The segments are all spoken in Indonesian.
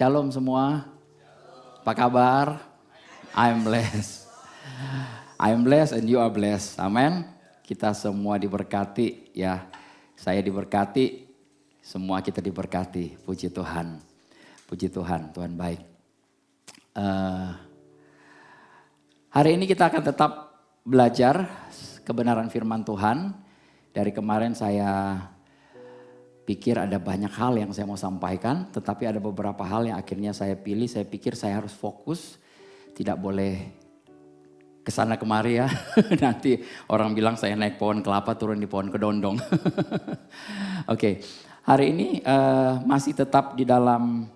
Shalom semua. Apa kabar? I'm blessed. I'm blessed and you are blessed. Amin. Kita semua diberkati ya. Saya diberkati, semua kita diberkati. Puji Tuhan. Puji Tuhan, Tuhan baik. Hari ini kita akan tetap belajar kebenaran firman Tuhan. Dari kemarin saya pikir ada banyak hal yang saya mau sampaikan, tetapi ada beberapa hal yang akhirnya saya pilih. Saya pikir saya harus fokus, tidak boleh kesana kemari ya. Nanti orang bilang saya naik pohon kelapa turun di pohon kedondong. Oke, hari ini masih tetap di dalam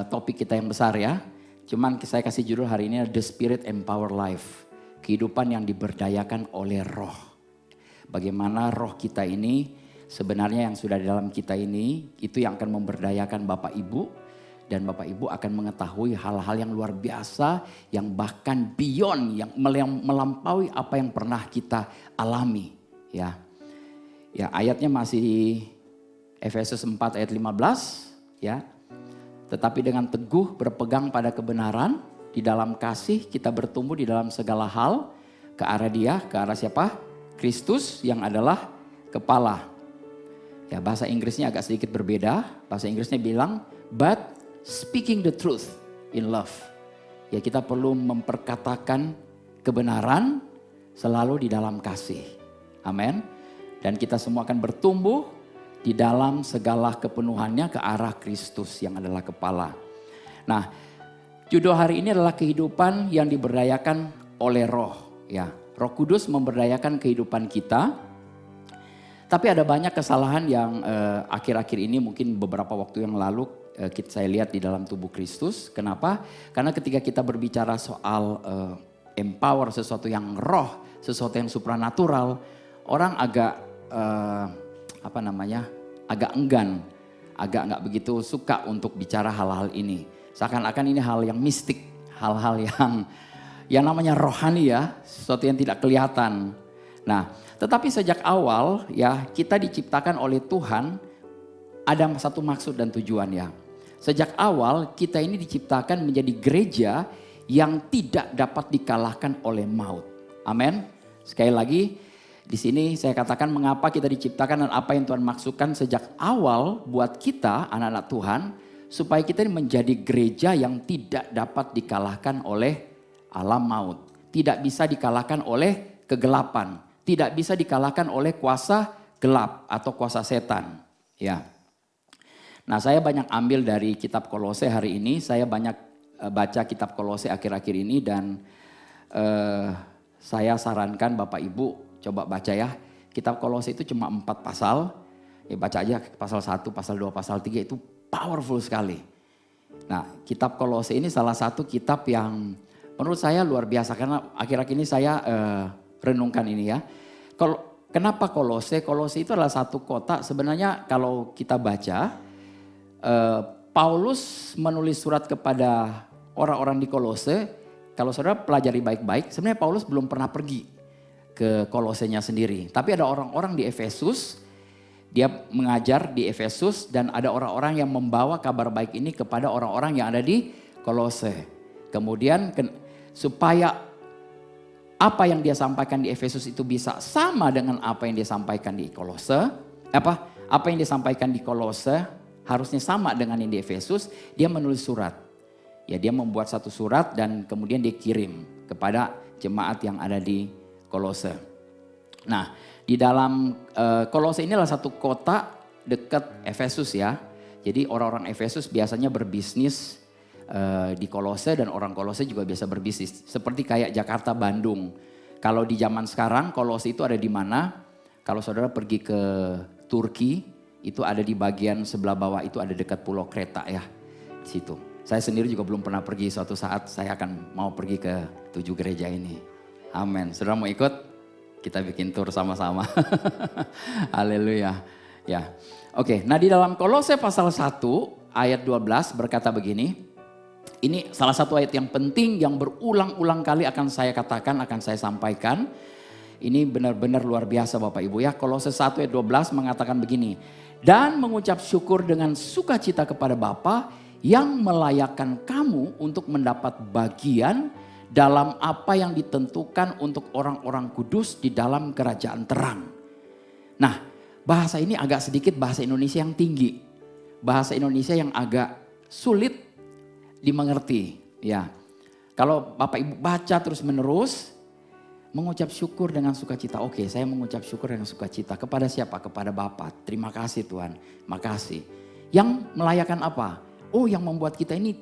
topik kita yang besar ya. Cuman saya kasih judul hari ini The Spirit Empower Life. Kehidupan yang diberdayakan oleh roh. Bagaimana roh kita ini sebenarnya yang sudah di dalam kita ini itu yang akan memberdayakan Bapak Ibu. Dan Bapak Ibu akan mengetahui hal-hal yang luar biasa yang bahkan beyond, yang melampaui apa yang pernah kita alami. Ya, ayatnya masih di Efesus 4 ayat 15 ya. Tetapi dengan teguh berpegang pada kebenaran, di dalam kasih kita bertumbuh di dalam segala hal ke arah Dia, ke arah siapa? Kristus yang adalah kepala. Ya, bahasa Inggrisnya agak sedikit berbeda. Bahasa Inggrisnya bilang, but speaking the truth in love. Ya, kita perlu memperkatakan kebenaran selalu di dalam kasih. Amin. Dan kita semua akan bertumbuh di dalam segala kepenuhannya ke arah Kristus yang adalah kepala. Nah, judul hari ini adalah kehidupan yang diberdayakan oleh roh. Ya, Roh Kudus memberdayakan kehidupan kita. Tapi ada banyak kesalahan yang akhir-akhir ini mungkin beberapa waktu yang lalu saya lihat di dalam tubuh Kristus. Kenapa? Karena ketika kita berbicara soal empower sesuatu yang roh, sesuatu yang supranatural, orang agak agak enggan, agak nggak begitu suka untuk bicara hal-hal ini. Seakan-akan ini hal yang mistik, hal-hal yang namanya rohani ya, sesuatu yang tidak kelihatan. Nah, tetapi sejak awal ya kita diciptakan oleh Tuhan ada satu maksud dan tujuan ya. Sejak awal kita ini diciptakan menjadi gereja yang tidak dapat dikalahkan oleh maut. Amin. Sekali lagi di sini saya katakan mengapa kita diciptakan dan apa yang Tuhan maksudkan sejak awal buat kita anak-anak Tuhan. Supaya kita ini menjadi gereja yang tidak dapat dikalahkan oleh alam maut. Tidak bisa dikalahkan oleh kegelapan. Tidak bisa dikalahkan oleh kuasa gelap atau kuasa setan. Ya. Nah, saya banyak ambil dari kitab Kolose hari ini. Saya banyak baca kitab Kolose akhir-akhir ini dan saya sarankan Bapak Ibu coba baca ya. Kitab Kolose itu cuma 4 pasal. Ya, baca aja pasal 1, pasal 2, pasal 3 itu powerful sekali. Nah, kitab Kolose ini salah satu kitab yang menurut saya luar biasa karena akhir-akhir ini saya renungkan ini ya. Kenapa Kolose? Kolose itu adalah satu kota sebenarnya kalau kita baca Paulus menulis surat kepada orang-orang di Kolose. Kalau saudara pelajari baik-baik, sebenarnya Paulus belum pernah pergi ke Kolosenya sendiri. Tapi ada orang-orang di Efesus, dia mengajar di Efesus dan ada orang-orang yang membawa kabar baik ini kepada orang-orang yang ada di Kolose. Kemudian supaya apa yang dia sampaikan di Efesus itu bisa sama dengan apa yang dia sampaikan di Kolose. Apa yang dia sampaikan di Kolose harusnya sama dengan yang di Efesus. Dia menulis surat. Ya, dia membuat satu surat dan kemudian dia kirim kepada jemaat yang ada di Kolose. Nah, di dalam Kolose ini adalah satu kota dekat Efesus ya. Jadi orang-orang Efesus biasanya berbisnis di Kolose dan orang Kolose juga biasa berbisnis. Seperti kayak Jakarta, Bandung. Kalau di zaman sekarang Kolose itu ada di mana? Kalau saudara pergi ke Turki itu ada di bagian sebelah bawah itu ada dekat Pulau Kreta ya. Di situ. Saya sendiri juga belum pernah pergi, suatu saat saya akan mau pergi ke 7 gereja ini. Amin. Saudara mau ikut? Kita bikin tour sama-sama. Haleluya. Ya. Oke, nah di dalam Kolose pasal 1 ayat 12 berkata begini. Ini salah satu ayat yang penting yang berulang-ulang kali akan saya katakan, akan saya sampaikan. Ini benar-benar luar biasa Bapak Ibu ya. Kolose 1 ayat 12 mengatakan begini. Dan mengucap syukur dengan sukacita kepada Bapa yang melayakkan kamu untuk mendapat bagian dalam apa yang ditentukan untuk orang-orang kudus di dalam kerajaan terang. Nah, bahasa ini agak sedikit bahasa Indonesia yang tinggi. Bahasa Indonesia yang agak sulit dimengerti. Ya, kalau Bapak Ibu baca terus menerus, mengucap syukur dengan sukacita. Oke, saya mengucap syukur dengan sukacita. Kepada siapa? Kepada Bapa. Terima kasih Tuhan, makasih. Yang melayakkan apa? Oh, yang membuat kita ini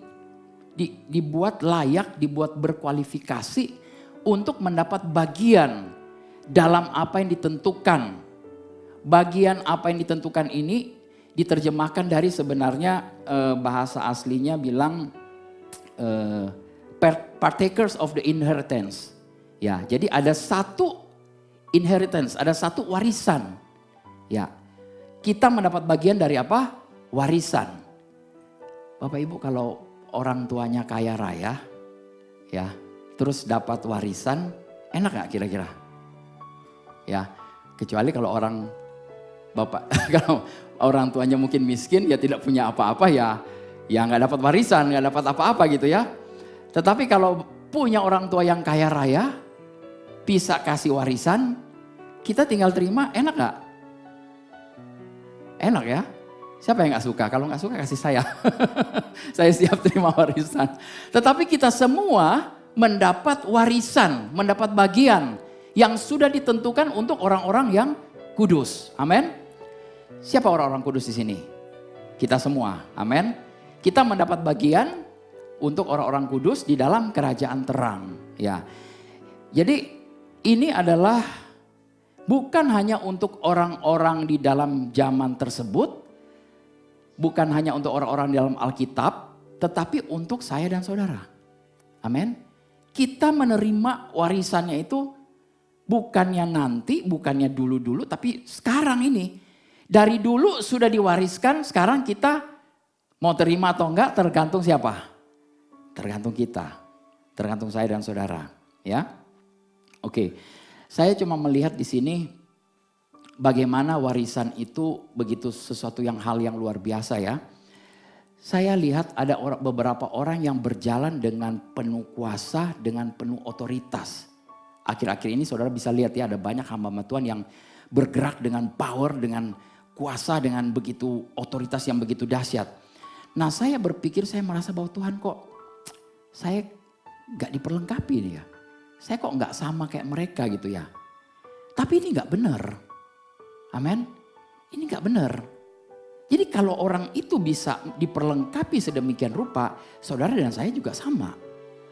dibuat layak, dibuat berkualifikasi untuk mendapat bagian dalam apa yang ditentukan. Bagian apa yang ditentukan ini diterjemahkan dari sebenarnya bahasa aslinya bilang partakers of the inheritance. Ya, jadi ada satu inheritance, ada satu warisan. Ya, kita mendapat bagian dari apa? Warisan. Bapak Ibu kalau orang tuanya kaya raya, ya, terus dapat warisan, enak gak kira-kira? Ya, kecuali kalau orang bapak, kalau orang tuanya mungkin miskin, ya tidak punya apa-apa, ya nggak dapat warisan, nggak dapat apa-apa gitu ya. Tetapi kalau punya orang tua yang kaya raya, bisa kasih warisan, kita tinggal terima, enak gak? Enak ya? Siapa yang gak suka? Kalau gak suka kasih saya. Saya siap terima warisan. Tetapi kita semua mendapat warisan, mendapat bagian yang sudah ditentukan untuk orang-orang yang kudus. Amin. Siapa orang-orang kudus di sini? Kita semua. Amin. Kita mendapat bagian untuk orang-orang kudus di dalam kerajaan terang. Ya. Jadi ini adalah bukan hanya untuk orang-orang di dalam zaman tersebut, bukan hanya untuk orang-orang di dalam Alkitab, tetapi untuk saya dan saudara. Amin. Kita menerima warisannya itu bukannya nanti, bukannya dulu-dulu, tapi sekarang ini. Dari dulu sudah diwariskan, sekarang kita mau terima atau enggak tergantung siapa? Tergantung kita, tergantung saya dan saudara. Ya. Oke, saya cuma melihat di sini bagaimana warisan itu begitu sesuatu hal yang luar biasa ya. Saya lihat ada beberapa orang yang berjalan dengan penuh kuasa, dengan penuh otoritas. Akhir-akhir ini saudara bisa lihat ya, ada banyak hamba Tuhan yang bergerak dengan power, dengan kuasa, dengan begitu otoritas yang begitu dahsyat. Nah, saya berpikir, saya merasa bahwa Tuhan kok saya gak diperlengkapi nih ya. Saya kok nggak sama kayak mereka gitu ya. Tapi ini nggak benar. Amin. Ini nggak benar. Jadi kalau orang itu bisa diperlengkapi sedemikian rupa, saudara dan saya juga sama.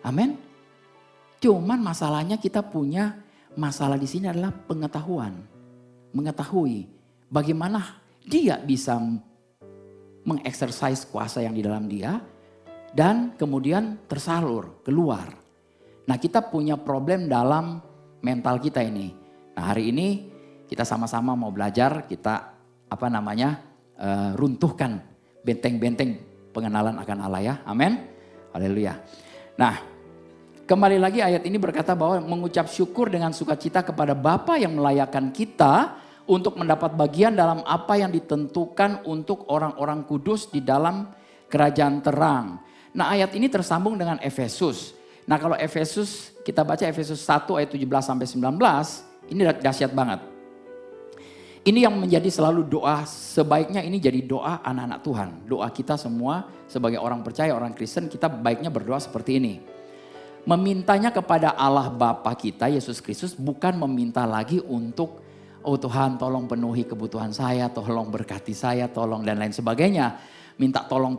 Amin. Cuman masalahnya kita punya masalah di sini adalah pengetahuan. Mengetahui bagaimana dia bisa mengeksersis kuasa yang di dalam dia dan kemudian tersalur keluar. Nah, kita punya problem dalam mental kita ini. Nah, hari ini kita sama-sama mau belajar, kita runtuhkan benteng-benteng pengenalan akan Allah ya. Amin. Haleluya. Nah, kembali lagi ayat ini berkata bahwa mengucap syukur dengan sukacita kepada Bapa yang melayakkan kita untuk mendapat bagian dalam apa yang ditentukan untuk orang-orang kudus di dalam kerajaan terang. Nah, ayat ini tersambung dengan Efesus. Nah, kalau Efesus, kita baca Efesus 1 ayat 17 sampai 19, ini dahsyat banget. Ini yang menjadi selalu doa, sebaiknya ini jadi doa anak-anak Tuhan. Doa kita semua sebagai orang percaya, orang Kristen, kita baiknya berdoa seperti ini. Memintanya kepada Allah Bapa kita, Yesus Kristus, bukan meminta lagi untuk, oh Tuhan tolong penuhi kebutuhan saya, tolong berkati saya, tolong dan lain sebagainya. Minta tolong.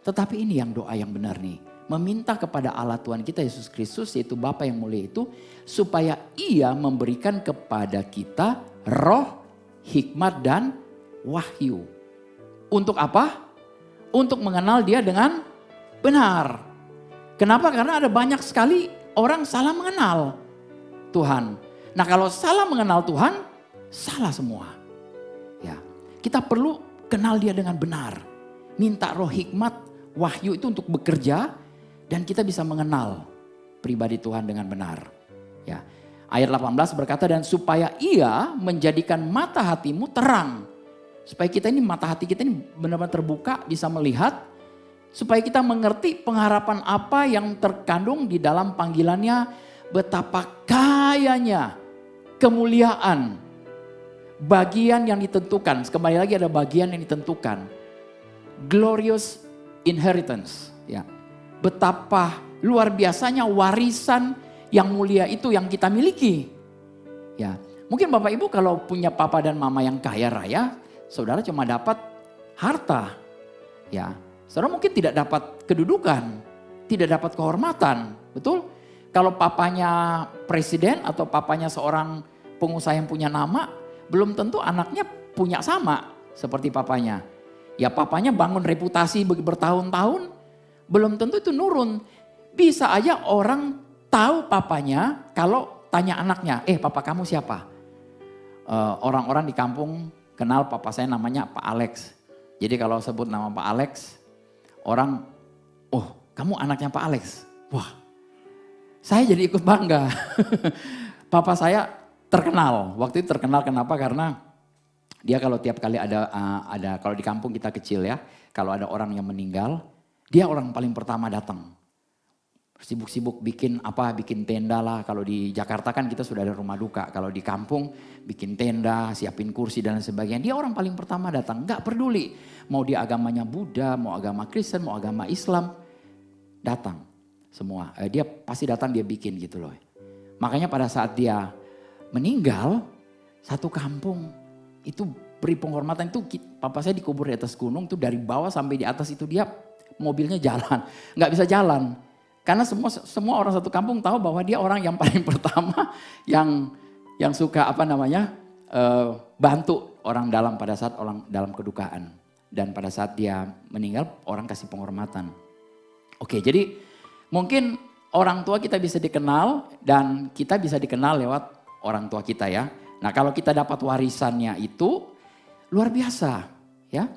Tetapi ini yang doa yang benar nih. Meminta kepada Allah Tuhan kita Yesus Kristus, yaitu Bapa yang mulia itu, supaya Ia memberikan kepada kita roh, hikmat dan wahyu. Untuk apa? Untuk mengenal Dia dengan benar. Kenapa? Karena ada banyak sekali orang salah mengenal Tuhan. Nah, kalau salah mengenal Tuhan, salah semua. Ya, kita perlu kenal Dia dengan benar. Minta roh, hikmat, wahyu itu untuk bekerja. Dan kita bisa mengenal pribadi Tuhan dengan benar. Ya. Ayat 18 berkata, dan supaya Ia menjadikan mata hatimu terang. Supaya kita ini, mata hati kita ini benar-benar terbuka, bisa melihat Supaya kita mengerti pengharapan apa yang terkandung di dalam panggilannya, betapa kayanya kemuliaan, bagian yang ditentukan. Kembali lagi ada bagian yang ditentukan. Glorious inheritance. Ya. Betapa luar biasanya warisan yang mulia itu yang kita miliki. Ya. Mungkin Bapak Ibu kalau punya papa dan mama yang kaya raya, saudara cuma dapat harta. Ya. Saudara mungkin tidak dapat kedudukan, tidak dapat kehormatan, betul? Kalau papanya presiden atau papanya seorang pengusaha yang punya nama, belum tentu anaknya punya sama seperti papanya. Ya papanya bangun reputasi bertahun-tahun, belum tentu itu nurun. Bisa aja orang tahu papanya kalau tanya anaknya, papa kamu siapa? Orang-orang di kampung kenal papa saya namanya Pak Alex. Jadi kalau sebut nama Pak Alex, orang, oh kamu anaknya Pak Alex. Wah, saya jadi ikut bangga. Papa saya terkenal. Waktu itu terkenal kenapa? Karena dia kalau tiap kali ada kalau di kampung kita kecil ya, kalau ada orang yang meninggal, dia orang paling pertama datang. Sibuk-sibuk bikin tenda lah. Kalau di Jakarta kan kita sudah ada rumah duka. Kalau di kampung bikin tenda, siapin kursi dan sebagainya. Dia orang paling pertama datang, gak peduli. Mau dia agamanya Buddha, mau agama Kristen, mau agama Islam. Datang semua. Dia pasti datang, dia bikin gitu loh. Makanya pada saat dia meninggal, satu kampung itu beri penghormatan. Itu papa saya dikubur di atas gunung, tuh dari bawah sampai di atas itu dia mobilnya jalan. Gak bisa jalan. Karena semua orang satu kampung tahu bahwa dia orang yang paling pertama yang suka bantu orang dalam pada saat orang dalam kedukaan. Dan pada saat dia meninggal orang kasih penghormatan. Oke, jadi mungkin orang tua kita bisa dikenal dan kita bisa dikenal lewat orang tua kita ya. Nah kalau kita dapat warisannya itu luar biasa ya.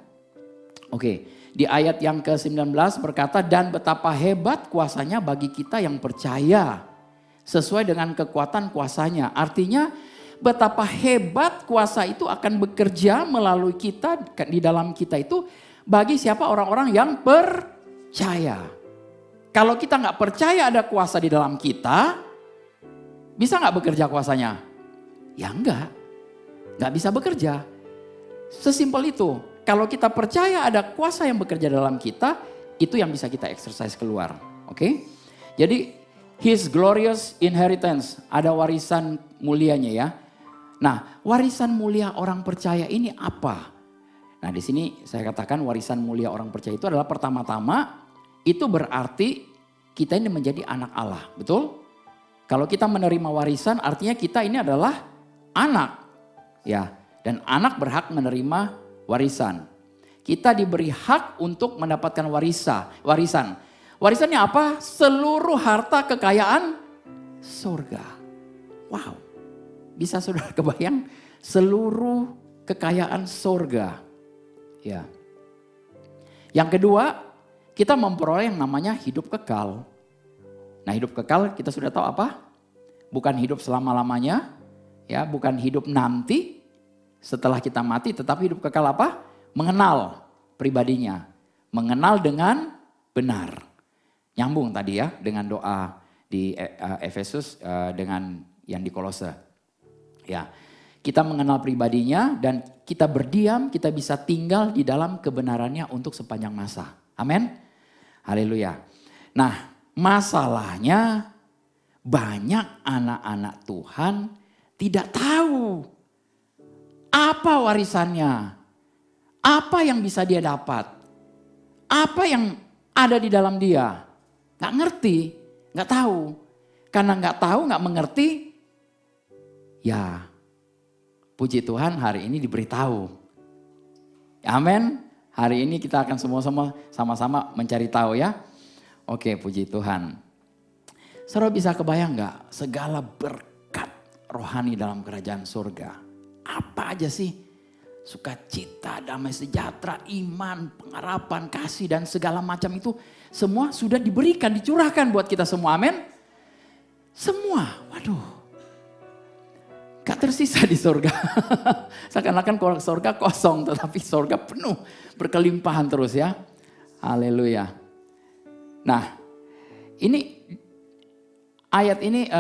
Oke. Di ayat yang ke-19 berkata, dan betapa hebat kuasanya bagi kita yang percaya. Sesuai dengan kekuatan kuasanya. Artinya betapa hebat kuasa itu akan bekerja melalui kita, di dalam kita itu. Bagi siapa orang-orang yang percaya. Kalau kita gak percaya ada kuasa di dalam kita, bisa gak bekerja kuasanya? Ya enggak. Gak bisa bekerja. Sesimpel itu. Kalau kita percaya ada kuasa yang bekerja dalam kita, itu yang bisa kita exercise keluar. Oke? Jadi his glorious inheritance, ada warisan mulianya ya. Nah, warisan mulia orang percaya ini apa? Nah, di sini saya katakan warisan mulia orang percaya itu adalah pertama-tama itu berarti kita ini menjadi anak Allah, betul? Kalau kita menerima warisan artinya kita ini adalah anak. Ya, dan anak berhak menerima warisan. Kita diberi hak untuk mendapatkan warisan. Warisannya apa? Seluruh harta kekayaan surga. Wow. Bisa saudara kebayang? Seluruh kekayaan surga. Ya. Yang kedua, kita memperoleh yang namanya hidup kekal. Nah, hidup kekal kita sudah tahu apa? Bukan hidup selama-lamanya, ya, bukan hidup nanti setelah kita mati, tetapi hidup kekal apa? Mengenal pribadinya, mengenal dengan benar. Nyambung tadi ya dengan doa di Efesus dengan yang di Kolose. Ya, kita mengenal pribadinya dan kita berdiam, kita bisa tinggal di dalam kebenarannya untuk sepanjang masa. Amin. Haleluya. Nah, masalahnya banyak anak-anak Tuhan tidak tahu apa warisannya. Apa yang bisa dia dapat? Apa yang ada di dalam dia? Gak ngerti, gak tahu. Karena gak tahu, gak mengerti. Ya, puji Tuhan hari ini diberitahu. Amin. Hari ini kita akan sama-sama mencari tahu ya. Oke, puji Tuhan. Saudara bisa kebayang gak segala berkat rohani dalam kerajaan surga? Apa aja sih? Sukacita, damai sejahtera, iman, pengharapan, kasih dan segala macam itu semua sudah diberikan, dicurahkan buat kita semua. Amin. Semua, waduh. Gak tersisa di surga. Seakan-akan surga kosong tetapi surga penuh berkelimpahan terus ya. Haleluya. Nah, ini ayat ini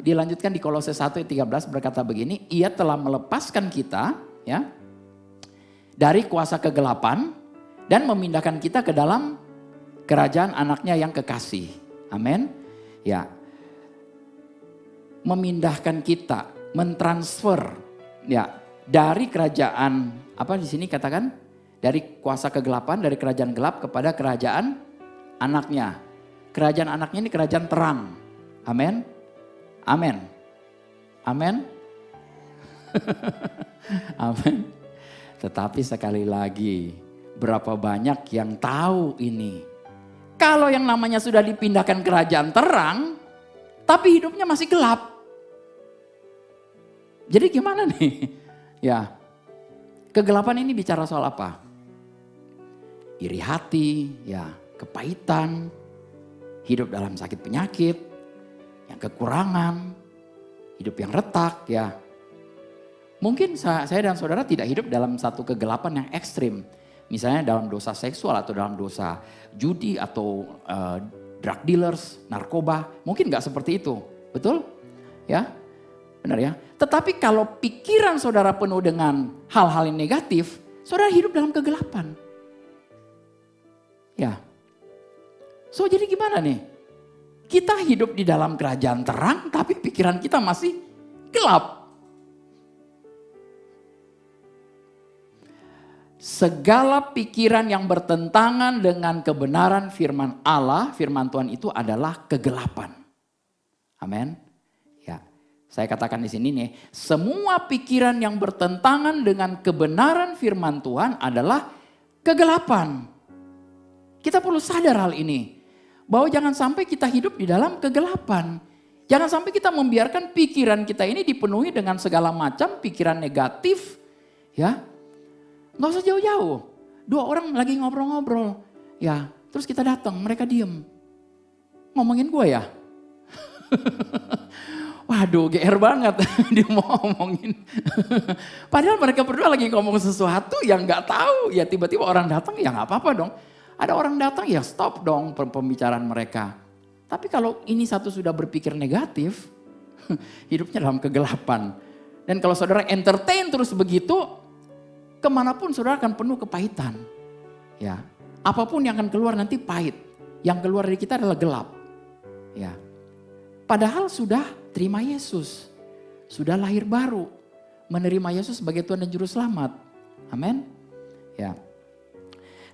dilanjutkan di Kolose 1 ayat 13 berkata begini, ia telah melepaskan kita ya dari kuasa kegelapan dan memindahkan kita ke dalam kerajaan anaknya yang kekasih. Amin. Ya. Memindahkan kita, mentransfer ya dari kerajaan apa di sini katakan dari kuasa kegelapan, dari kerajaan gelap kepada kerajaan anaknya. Kerajaan anaknya ini kerajaan terang. Amin. Amin. Amin. Amin. Tetapi sekali lagi, berapa banyak yang tahu ini? Kalau yang namanya sudah dipindahkan kerajaan terang, tapi hidupnya masih gelap. Jadi gimana nih? Ya, kegelapan ini bicara soal apa? Iri hati, ya, kepahitan, hidup dalam sakit penyakit, yang kekurangan, hidup yang retak, ya. Mungkin saya dan saudara tidak hidup dalam satu kegelapan yang ekstrim. Misalnya dalam dosa seksual atau dalam dosa judi atau drug dealers, narkoba. Mungkin gak seperti itu. Betul? Ya, benar ya. Tetapi kalau pikiran saudara penuh dengan hal-hal yang negatif, saudara hidup dalam kegelapan. Ya. So jadi gimana nih? Kita hidup di dalam kerajaan terang tapi pikiran kita masih gelap. Segala pikiran yang bertentangan dengan kebenaran firman Allah, firman Tuhan itu adalah kegelapan. Amin. Ya, saya katakan di sini nih, semua pikiran yang bertentangan dengan kebenaran firman Tuhan adalah kegelapan. Kita perlu sadar hal ini, bahwa jangan sampai kita hidup di dalam kegelapan. Jangan sampai kita membiarkan pikiran kita ini dipenuhi dengan segala macam pikiran negatif, ya. Gak usah jauh-jauh. Dua orang lagi ngobrol-ngobrol. Ya, terus kita datang, mereka diem. Ngomongin gue ya? Waduh, GR banget dia mau ngomongin. Padahal mereka berdua lagi ngomong sesuatu yang gak tahu. Ya tiba-tiba orang datang, ya gak apa-apa dong. Ada orang datang, ya stop dong pembicaraan mereka. Tapi kalau ini satu sudah berpikir negatif, hidupnya dalam kegelapan. Dan kalau saudara entertain terus begitu, kemanapun saudara akan penuh kepahitan. Ya, apapun yang akan keluar nanti pahit. Yang keluar dari kita adalah gelap. Ya, padahal sudah terima Yesus, sudah lahir baru, menerima Yesus sebagai Tuhan dan Juru Selamat. Amin. Ya.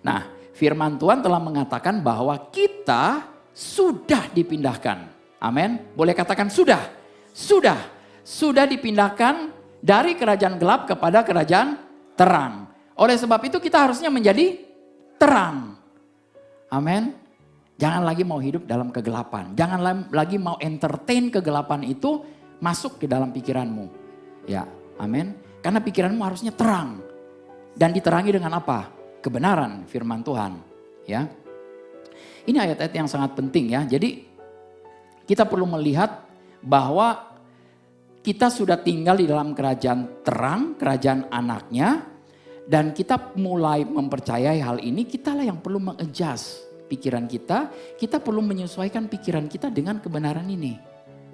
Nah, firman Tuhan telah mengatakan bahwa kita sudah dipindahkan. Amin. Boleh katakan sudah. Sudah dipindahkan dari kerajaan gelap kepada kerajaan terang. Oleh sebab itu kita harusnya menjadi terang. Amin. Jangan lagi mau hidup dalam kegelapan. Jangan lagi mau entertain kegelapan itu masuk ke dalam pikiranmu. Ya, amin. Karena pikiranmu harusnya terang. Dan diterangi dengan apa? Kebenaran firman Tuhan. Ya. Ini ayat-ayat yang sangat penting ya. Jadi kita perlu melihat bahwa kita sudah tinggal di dalam kerajaan terang, kerajaan anaknya. Dan kita mulai mempercayai hal ini, kitalah yang perlu mengadjust pikiran kita. Kita perlu menyesuaikan pikiran kita dengan kebenaran ini.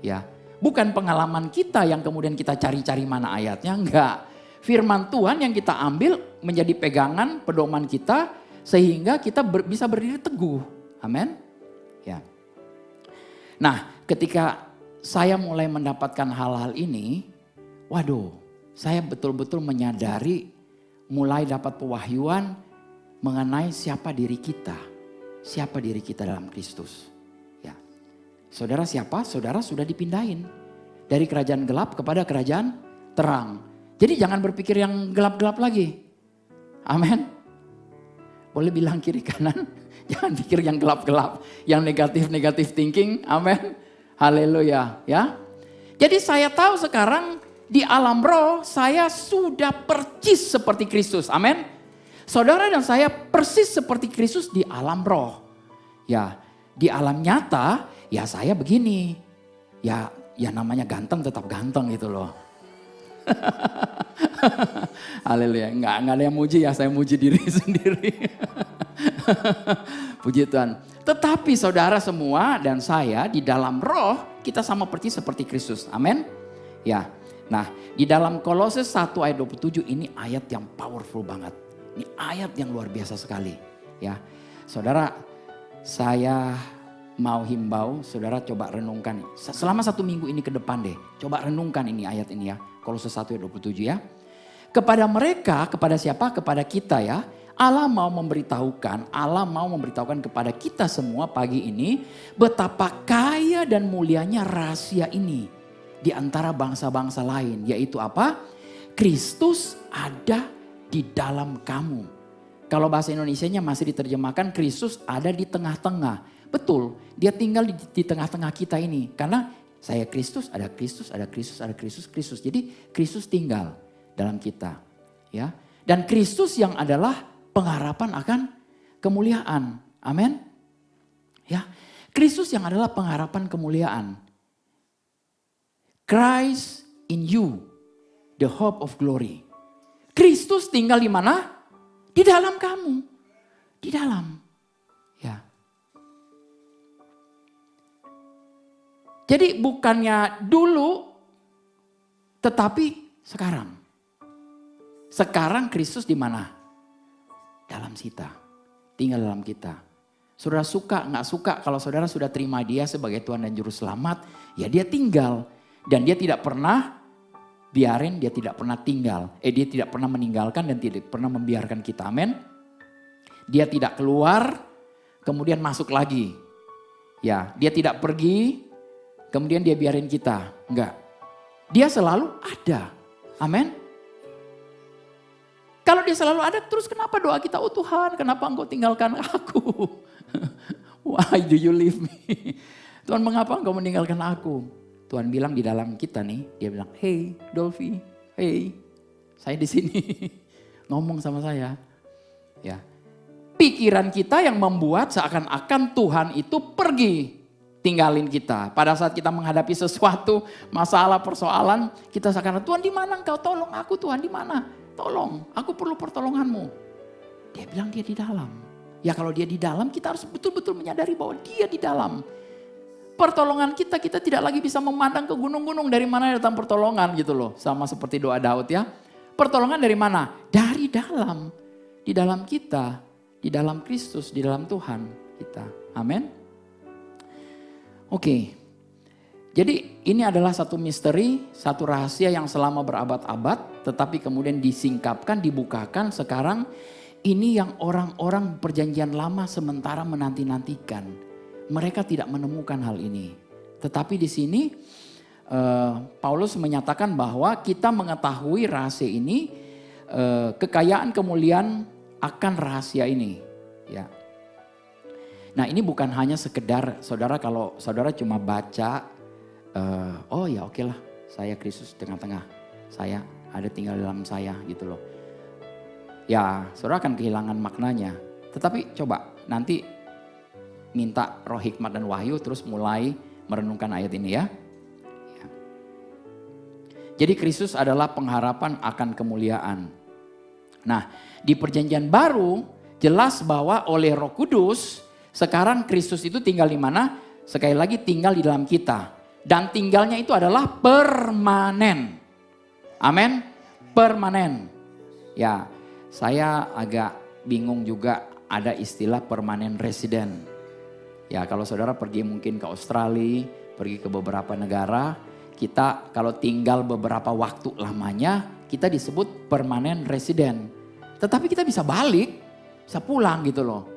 Ya, bukan pengalaman kita yang kemudian kita cari-cari mana ayatnya, enggak. Firman Tuhan yang kita ambil menjadi pegangan, pedoman kita. Sehingga kita bisa berdiri teguh. Amin. Ya. Nah, ketika saya mulai mendapatkan hal-hal ini, waduh, saya betul-betul menyadari, mulai dapat pewahyuan mengenai siapa diri kita. Siapa diri kita dalam Kristus. Ya. Saudara siapa? Saudara sudah dipindahin. Dari kerajaan gelap kepada kerajaan terang. Jadi jangan berpikir yang gelap-gelap lagi. Amin. Boleh bilang kiri kanan. Jangan pikir yang gelap-gelap. Yang negatif-negatif thinking. Amin. Haleluya, ya. Jadi saya tahu sekarang di alam roh saya sudah persis seperti Kristus. Amin. Saudara dan saya persis seperti Kristus di alam roh. Ya, di alam nyata ya saya begini. Ya namanya ganteng tetap ganteng gitu loh. Haleluya. Enggak ada yang muji ya, saya muji diri sendiri. Puji Tuhan. Tetapi saudara semua dan saya di dalam roh kita sama persis seperti Kristus. Amin. Ya. Nah, di dalam Kolose 1 ayat 27 ini ayat yang powerful banget. Ini ayat yang luar biasa sekali. Ya. Saudara, saya mau himbau, saudara coba renungkan. Selama 1 minggu ini ke depan deh. Coba renungkan ini ayat ini ya. Kolose 1 ayat 27 ya. Kepada mereka, kepada siapa? Kepada kita ya. Allah mau memberitahukan kepada kita semua pagi ini betapa kaya dan mulianya rahasia ini di antara bangsa-bangsa lain, yaitu apa? Kristus ada di dalam kamu. Kalau bahasa Indonesianya masih diterjemahkan Kristus ada di tengah-tengah. Betul, dia tinggal di tengah-tengah kita ini. Karena saya Kristus, ada Kristus, ada Kristus, ada Kristus, Kristus. Jadi Kristus tinggal dalam kita, ya. Dan Kristus yang adalah pengharapan akan kemuliaan. Amin. Ya. Kristus yang adalah pengharapan kemuliaan. Christ in you, the hope of glory. Kristus tinggal di mana? Di dalam kamu. Di dalam. Ya. Jadi bukannya dulu, tetapi sekarang. Sekarang Kristus di mana? Dalam kita, tinggal dalam kita. Saudara suka nggak suka kalau saudara sudah terima dia sebagai Tuhan dan Juru Selamat, ya dia tinggal. Dan dia tidak pernah biarin, dia tidak pernah tinggal. Dia tidak pernah meninggalkan dan tidak pernah membiarkan kita, amin. Dia tidak keluar, kemudian masuk lagi. Ya, dia tidak pergi, kemudian dia biarin kita. Enggak, dia selalu ada, amin. Kalau dia selalu ada, terus kenapa doa kita, oh Tuhan kenapa engkau tinggalkan aku? Why do you leave me? Tuhan mengapa engkau meninggalkan aku? Tuhan bilang di dalam kita nih, dia bilang, hey Dolphy, hey saya di sini. Ngomong sama saya. Ya, pikiran kita yang membuat seakan-akan Tuhan itu pergi tinggalin kita. Pada saat kita menghadapi sesuatu, masalah, persoalan, kita seakan-akan Tuhan di mana engkau, tolong aku Tuhan, di mana? Tolong, aku perlu pertolonganmu. Dia bilang dia di dalam. Ya kalau dia di dalam, kita harus betul-betul menyadari bahwa dia di dalam. Pertolongan kita tidak lagi bisa memandang ke gunung-gunung dari mana datang pertolongan gitu loh. Sama seperti doa Daud ya. Pertolongan dari mana? Dari dalam. Di dalam kita, di dalam Kristus, di dalam Tuhan kita. Amin. Oke. Jadi ini adalah satu misteri, satu rahasia yang selama berabad-abad tetapi kemudian disingkapkan, dibukakan sekarang. Ini yang orang-orang perjanjian lama sementara menanti-nantikan. Mereka tidak menemukan hal ini. Tetapi di sini Paulus menyatakan bahwa kita mengetahui rahasia ini, kekayaan kemuliaan akan rahasia ini. Ya. Nah ini bukan hanya sekedar saudara, kalau saudara cuma baca, oh ya oke lah, saya Kristus tengah-tengah, saya ada tinggal dalam saya gitu loh. Ya saudara akan kehilangan maknanya. Tetapi coba nanti minta roh hikmat dan wahyu terus mulai merenungkan ayat ini ya. Ya. Jadi Kristus adalah pengharapan akan kemuliaan. Nah di perjanjian baru jelas bahwa oleh Roh Kudus sekarang Kristus itu tinggal di mana? Sekali lagi tinggal di dalam kita. Dan tinggalnya itu adalah permanen. Amin. Permanen. Ya, saya agak bingung juga ada istilah permanen resident. Ya, kalau saudara pergi mungkin ke Australia, pergi ke beberapa negara, kita kalau tinggal beberapa waktu lamanya, kita disebut permanen resident. Tetapi kita bisa balik, bisa pulang gitu loh.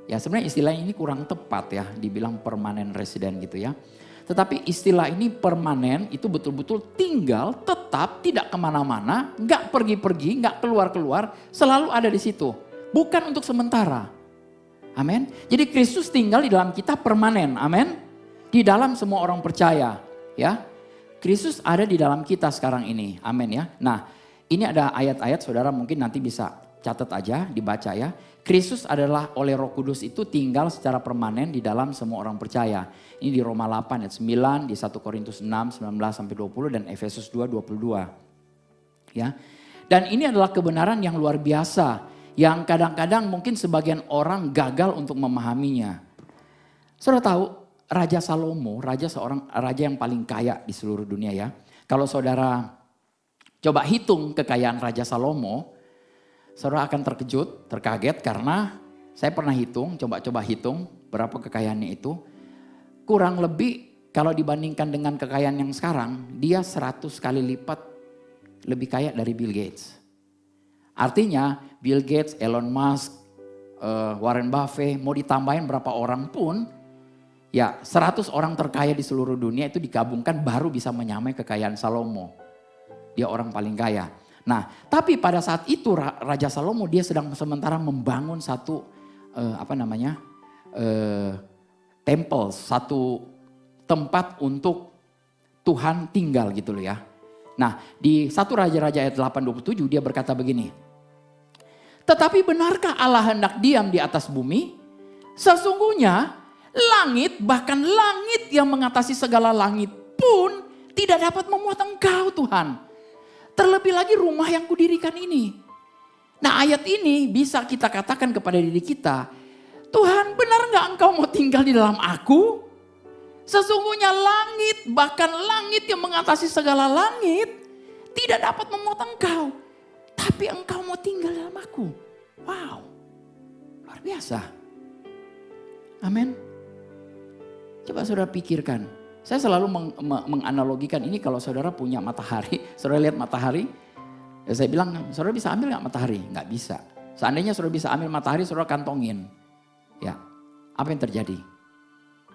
Ya, sebenarnya istilah ini kurang tepat ya, dibilang permanen resident gitu ya. Tetapi istilah ini permanen itu betul-betul tinggal, tetap, tidak kemana-mana, nggak pergi-pergi, nggak keluar-keluar, selalu ada di situ. Bukan untuk sementara. Amin. Jadi Kristus tinggal di dalam kita permanen. Amin. Di dalam semua orang percaya. Ya. Kristus ada di dalam kita sekarang ini. Amin ya. Nah ini ada ayat-ayat saudara mungkin nanti bisa catat aja, dibaca ya. Kristus adalah oleh Roh Kudus itu tinggal secara permanen di dalam semua orang percaya. Ini di Roma 8 ayat 9, di 1 Korintus 6, 19 sampai 20 dan Efesus 2, 22. Ya. Dan ini adalah kebenaran yang luar biasa yang kadang-kadang mungkin sebagian orang gagal untuk memahaminya. Saudara tahu Raja Salomo, seorang raja yang paling kaya di seluruh dunia ya. Kalau saudara coba hitung kekayaan Raja Salomo, saudara akan terkaget karena saya pernah hitung, coba hitung berapa kekayaannya itu. Kurang lebih kalau dibandingkan dengan kekayaan yang sekarang, dia 100 kali lipat lebih kaya dari Bill Gates. Artinya Bill Gates, Elon Musk, Warren Buffett mau ditambahin berapa orang pun, ya 100 orang terkaya di seluruh dunia itu digabungkan baru bisa menyamai kekayaan Salomo. Dia orang paling kaya. Nah, tapi pada saat itu Raja Salomo dia sedang sementara membangun satu temple, satu tempat untuk Tuhan tinggal gitu loh ya. Nah, di 1 Raja-Raja ayat 8:27 dia berkata begini. Tetapi benarkah Allah hendak diam di atas bumi? Sesungguhnya langit, bahkan langit yang mengatasi segala langit pun tidak dapat memuat Engkau Tuhan. Terlebih lagi rumah yang kudirikan ini. Nah, ayat ini bisa kita katakan kepada diri kita, Tuhan, benar nggak Engkau mau tinggal di dalam aku? Sesungguhnya langit, bahkan langit yang mengatasi segala langit tidak dapat memuat Engkau. Tapi Engkau mau tinggal dalam aku. Wow, luar biasa. Amin. Coba saudara pikirkan. Saya selalu menganalogikan ini kalau saudara punya matahari. Saudara lihat matahari, ya saya bilang, saudara bisa ambil nggak matahari? Nggak bisa. Seandainya saudara bisa ambil matahari, saudara kantongin. Ya, apa yang terjadi?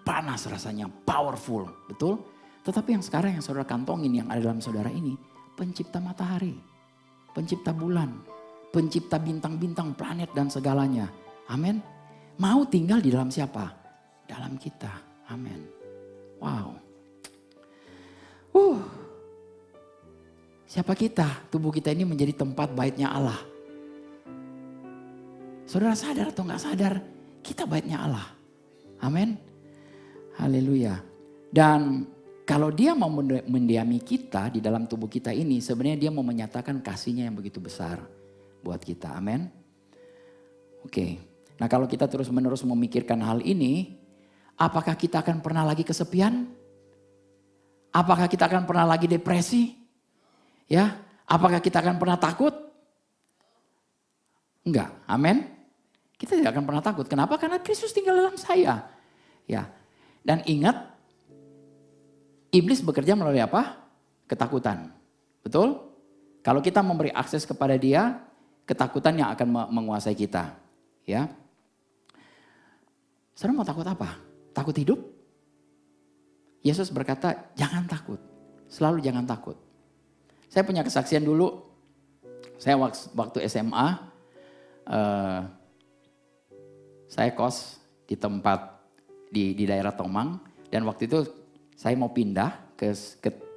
Panas rasanya, powerful, betul? Tetapi yang sekarang yang saudara kantongin yang ada dalam saudara ini, pencipta matahari, pencipta bulan, pencipta bintang-bintang, planet dan segalanya. Amin. Mau tinggal di dalam siapa? Dalam kita. Amin. Wow. Siapa kita? Tubuh kita ini menjadi tempat baitnya Allah. Saudara sadar atau nggak sadar? Kita baitnya Allah. Amin. Haleluya. Dan kalau dia mau mendiami kita di dalam tubuh kita ini, sebenarnya dia mau menyatakan kasihnya yang begitu besar buat kita. Amin. Oke. Nah, kalau kita terus-menerus memikirkan hal ini, apakah kita akan pernah lagi kesepian? Apakah kita akan pernah lagi depresi? Ya, apakah kita akan pernah takut? Enggak. Amin. Kita tidak akan pernah takut. Kenapa? Karena Kristus tinggal dalam saya. Ya. Dan ingat, iblis bekerja melalui apa? Ketakutan. Betul? Kalau kita memberi akses kepada dia, ketakutan yang akan menguasai kita. Ya. Saudara mau takut apa? Takut hidup? Yesus berkata, jangan takut. Selalu jangan takut. Saya punya kesaksian dulu. Saya waktu SMA, saya kos di tempat di daerah Tomang, dan waktu itu saya mau pindah ke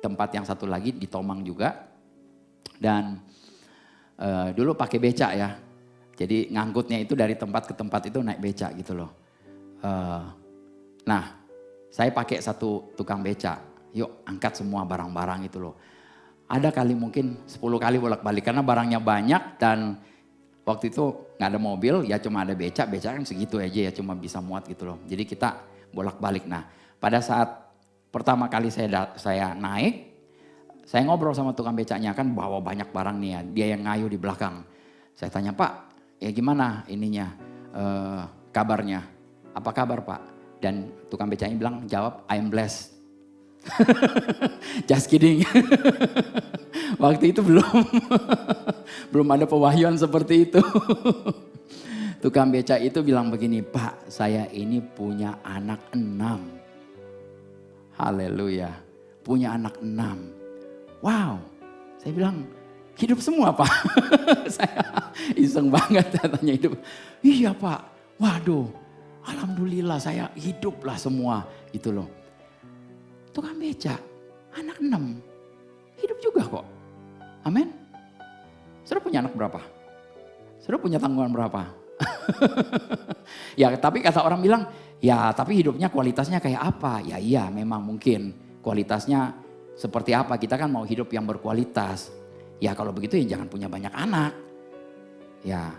tempat yang satu lagi di Tomang juga, dan dulu pakai becak ya, jadi ngangkutnya itu dari tempat ke tempat itu naik becak gitu loh. Nah, saya pakai satu tukang becak, yuk angkat semua barang-barang itu loh. Ada kali mungkin 10 kali bolak-balik karena barangnya banyak dan waktu itu nggak ada mobil, ya cuma ada becak kan segitu aja ya, cuma bisa muat gitu loh. Jadi kita bolak-balik. Nah, pada saat pertama kali saya naik, saya ngobrol sama tukang becaknya, kan bawa banyak barang nih ya, dia yang ngayuh di belakang. Saya tanya, Pak, ya gimana ininya, kabarnya? Apa kabar Pak? Dan tukang becaknya jawab, I'm blessed. Just kidding. Waktu itu belum ada pewahyuan seperti itu. Tukang becak itu bilang begini, Pak, saya ini punya anak 6. Haleluya, punya anak 6. Wow, saya bilang hidup semua Pak. Saya iseng banget katanya hidup. Iya Pak, waduh, alhamdulillah saya hiduplah semua gitu loh. Tukang becak, anak 6, hidup juga kok. Amin. Saudara punya anak berapa? Saudara punya tanggungan berapa? Ya tapi kata orang bilang, ya tapi hidupnya kualitasnya kayak apa? Ya iya memang mungkin kualitasnya seperti apa. Kita kan mau hidup yang berkualitas. Ya kalau begitu ya jangan punya banyak anak. Ya,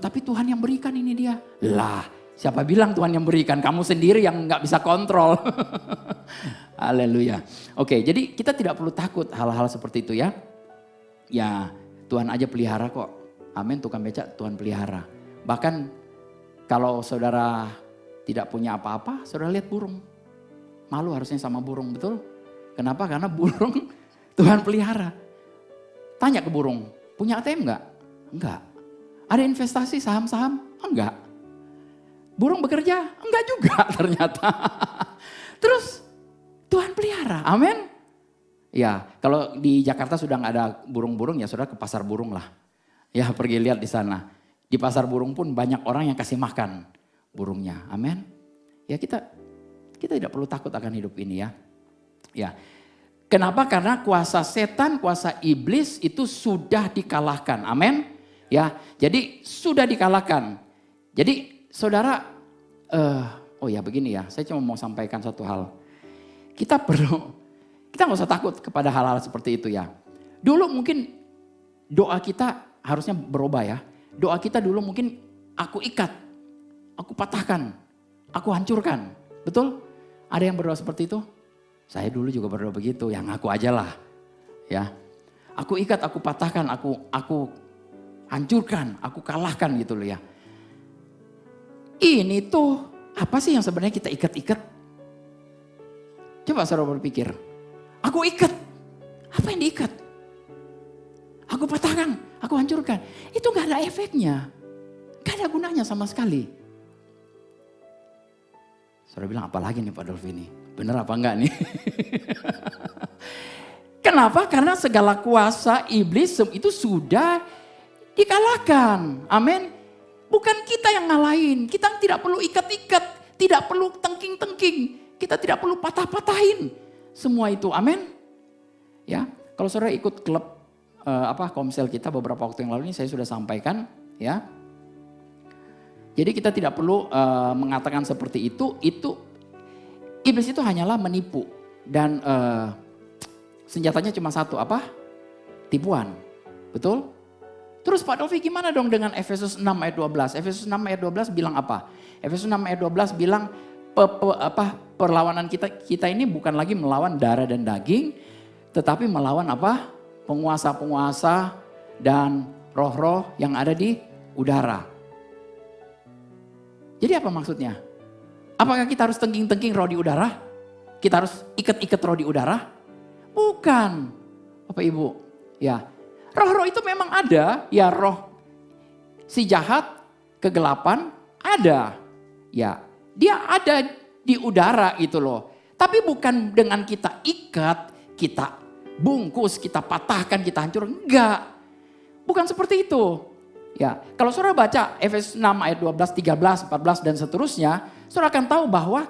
tapi Tuhan yang berikan ini dia. Lah Siapa bilang Tuhan yang berikan? Kamu sendiri yang nggak bisa kontrol. Haleluya. Oke, jadi kita tidak perlu takut hal-hal seperti itu ya. Ya, Tuhan aja pelihara kok. Amin, tukang beca Tuhan pelihara. Bahkan kalau saudara tidak punya apa-apa, saudara lihat burung. Malu harusnya sama burung, betul? Kenapa? Karena burung Tuhan pelihara. Tanya ke burung, punya ATM enggak? Enggak. Ada investasi saham-saham? Enggak. Burung bekerja? Enggak juga ternyata. Terus Tuhan pelihara, amin. Ya, kalau di Jakarta sudah nggak ada burung-burung ya saudara ke pasar burung lah. Ya pergi lihat di sana. Di pasar burung pun banyak orang yang kasih makan burungnya, amin. Ya kita tidak perlu takut akan hidup ini ya. Ya, kenapa? Karena kuasa setan, kuasa iblis itu sudah dikalahkan, amin. Ya, jadi sudah dikalahkan. Jadi saudara, oh ya begini ya, saya cuma mau sampaikan satu hal. Kita nggak usah takut kepada hal-hal seperti itu ya. Dulu mungkin doa kita harusnya berubah ya. Doa kita dulu mungkin aku ikat, aku patahkan, aku hancurkan. Betul? Ada yang berdoa seperti itu? Saya dulu juga berdoa begitu, yang aku aja lah. Ya, aku ikat, aku patahkan, aku hancurkan, aku kalahkan gitu loh ya. Ini tuh apa sih yang sebenarnya kita ikat-ikat? Coba saudara berpikir, aku ikat, apa yang diikat? Aku patahkan, aku hancurkan. Itu gak ada efeknya, gak ada gunanya sama sekali. Saudara bilang apa lagi nih Pak Dolfi ini? Bener apa enggak nih? Kenapa? Karena segala kuasa iblis itu sudah dikalahkan. Amin. Bukan kita yang ngalahin, kita tidak perlu ikat-ikat, tidak perlu tengking-tengking. Kita tidak perlu patah-patahin semua itu, amin. Ya, kalau saudara ikut klub Komsel kita beberapa waktu yang lalu ini saya sudah sampaikan, ya. Jadi kita tidak perlu mengatakan seperti itu iblis itu hanyalah menipu dan senjatanya cuma satu, apa? Tipuan, betul? Terus Pak Dolfi gimana dong dengan Efesus 6 ayat 12? Efesus 6 ayat 12 bilang apa? Efesus 6 ayat 12 bilang perlawanan kita ini bukan lagi melawan darah dan daging, tetapi melawan apa? Penguasa-penguasa dan roh-roh yang ada di udara. Jadi apa maksudnya? Apakah kita harus tengking-tengking roh di udara? Kita harus ikat-ikat roh di udara? Bukan, Bapak Ibu. Ya, roh-roh itu memang ada, ya roh si jahat, kegelapan ada. Ya, dia ada di udara gitu loh. Tapi bukan dengan kita ikat, kita bungkus, kita patahkan, kita hancur. Enggak. Bukan seperti itu. Ya, kalau saudara baca Efesus 6 ayat 12, 13, 14 dan seterusnya, saudara akan tahu bahwa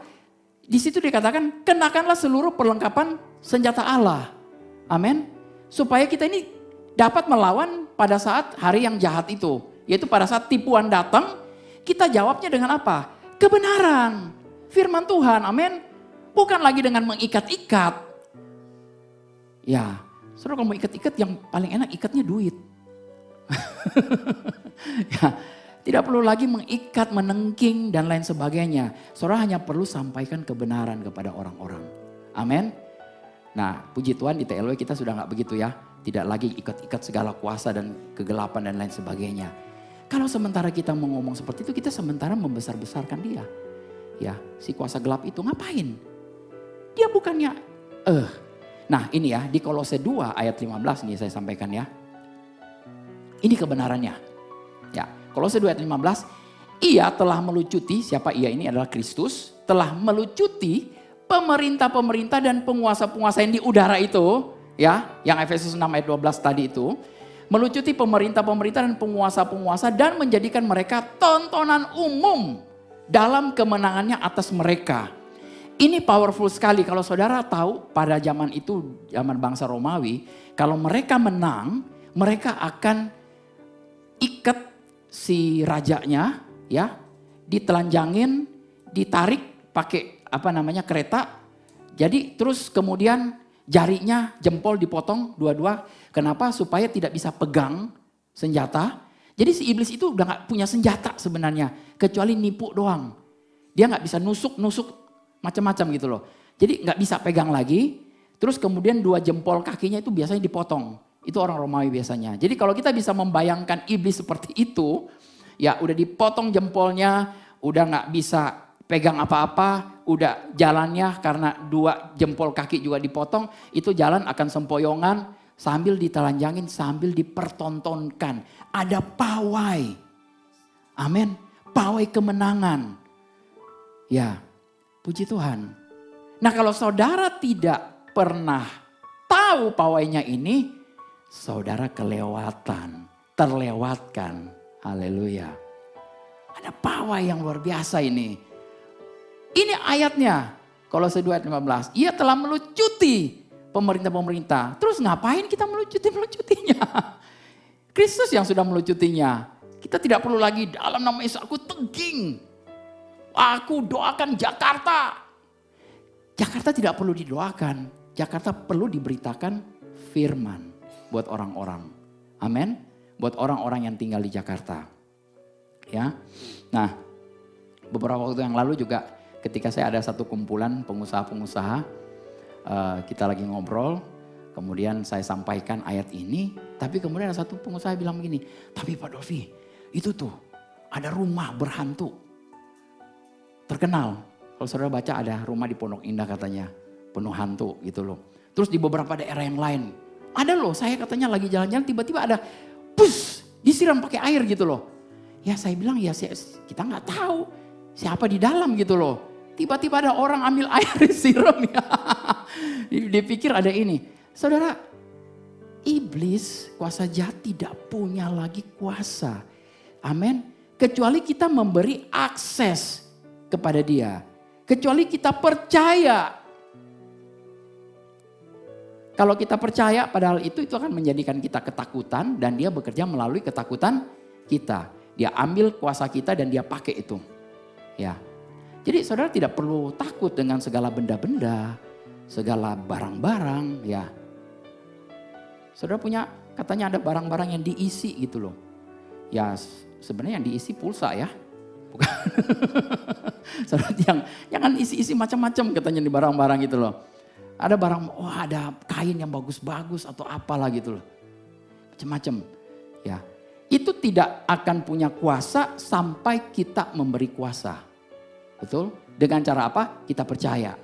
di situ dikatakan kenakanlah seluruh perlengkapan senjata Allah. Amin. Supaya kita ini dapat melawan pada saat hari yang jahat itu. Yaitu pada saat tipuan datang, kita jawabnya dengan apa? Kebenaran, firman Tuhan, amin. Bukan lagi dengan mengikat-ikat. Ya, saudara kalau mau ikat-ikat yang paling enak ikatnya duit. Ya, tidak perlu lagi mengikat, menengking dan lain sebagainya. Saudara hanya perlu sampaikan kebenaran kepada orang-orang. Amin. Nah, puji Tuhan di TLW kita sudah gak begitu ya. Tidak lagi ikat-ikat segala kuasa dan kegelapan dan lain sebagainya. Kalau sementara kita mau ngomong seperti itu, kita sementara membesar-besarkan dia. Ya, si kuasa gelap itu ngapain? Dia bukannya, Nah ini ya, di Kolose 2 ayat 15 nih saya sampaikan ya. Ini kebenarannya. Ya, Kolose 2 ayat 15, ia telah melucuti, siapa ia ini adalah Kristus, telah melucuti pemerintah-pemerintah dan penguasa-penguasa yang di udara itu, ya, yang Efesus 6 ayat 12 tadi itu, melucuti pemerintah-pemerintah dan penguasa-penguasa dan menjadikan mereka tontonan umum dalam kemenangannya atas mereka. Ini powerful sekali kalau saudara tahu pada zaman itu, zaman bangsa Romawi, kalau mereka menang, mereka akan ikat si rajanya, ya, ditelanjangin, ditarik pakai kereta. Jadi terus kemudian jarinya, jempol dipotong dua-dua. Kenapa? Supaya tidak bisa pegang senjata. Jadi si iblis itu udah gak punya senjata sebenarnya. Kecuali nipu doang. Dia gak bisa nusuk-nusuk macam-macam gitu loh. Jadi gak bisa pegang lagi. Terus kemudian 2 jempol kakinya itu biasanya dipotong. Itu orang Romawi biasanya. Jadi kalau kita bisa membayangkan iblis seperti itu. Ya udah dipotong jempolnya. Udah gak bisa pegang apa-apa. Udah jalannya karena 2 jempol kaki juga dipotong. Itu jalan akan sempoyongan. Sambil ditelanjangin, sambil dipertontonkan. Ada pawai. Amin. Pawai kemenangan. Ya, puji Tuhan. Nah kalau saudara tidak pernah tahu pawainya ini, saudara kelewatan, terlewatkan. Haleluya. Ada pawai yang luar biasa ini. Ini ayatnya. Kolose 2:15. Ia telah melucuti pemerintah-pemerintah. Terus ngapain kita melucuti-melututinya? Kristus yang sudah melucutinya. Kita tidak perlu lagi dalam nama Yesus aku teging. Aku doakan Jakarta. Jakarta tidak perlu didoakan. Jakarta perlu diberitakan firman buat orang-orang. Amin. Buat orang-orang yang tinggal di Jakarta. Ya. Nah, beberapa waktu yang lalu juga ketika saya ada satu kumpulan pengusaha-pengusaha, kita lagi ngobrol, kemudian saya sampaikan ayat ini, tapi kemudian ada satu pengusaha bilang begini, tapi Pak Dovi, itu tuh ada rumah berhantu. Terkenal, kalau saudara baca ada rumah di Pondok Indah katanya, penuh hantu gitu loh. Terus di beberapa daerah yang lain, ada loh saya katanya lagi jalan-jalan tiba-tiba ada, pus, disiram pakai air gitu loh. Ya saya bilang ya kita nggak tahu siapa di dalam gitu loh. Tiba-tiba ada orang ambil air disiram ya. Dia pikir ada ini. Saudara, iblis kuasa jahat tidak punya lagi kuasa. Amin. Kecuali kita memberi akses kepada dia. Kecuali kita percaya. Kalau kita percaya padahal itu akan menjadikan kita ketakutan. Dan dia bekerja melalui ketakutan kita. Dia ambil kuasa kita dan dia pakai itu. Ya. Jadi saudara tidak perlu takut dengan segala benda-benda, segala barang-barang ya. Saudara punya katanya ada barang-barang yang diisi gitu loh. Ya sebenarnya yang diisi pulsa ya. Bukan. Saudara jangan isi-isi macam-macam katanya di barang-barang gitu loh. Ada barang, ada kain yang bagus-bagus atau apalah gitu loh. Macam-macam ya. Itu tidak akan punya kuasa sampai kita memberi kuasa. Betul? Dengan cara apa? Kita percaya.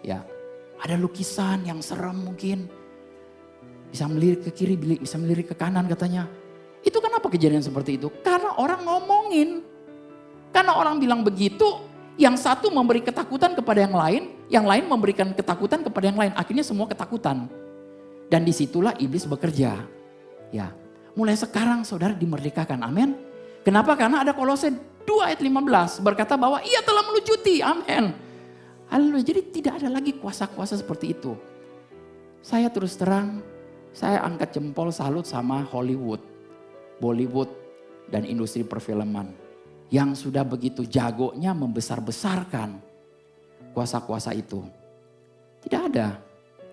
Ya. Ada lukisan yang serem mungkin. Bisa melirik ke kiri, bisa melirik ke kanan katanya. Itu kenapa kejadian seperti itu? Karena orang ngomongin. Karena orang bilang begitu, yang satu memberi ketakutan kepada yang lain memberikan ketakutan kepada yang lain. Akhirnya semua ketakutan. Dan disitulah iblis bekerja. Ya. Mulai sekarang saudara dimerdekakan. Amin. Kenapa? Karena ada Kolose 2 ayat 15 berkata bahwa ia telah melucuti. Amin. Haleluya. Jadi tidak ada lagi kuasa-kuasa seperti itu. Saya terus terang, saya angkat jempol salut sama Hollywood, Bollywood, dan industri perfilman. Yang sudah begitu jagonya membesar-besarkan kuasa-kuasa itu. Tidak ada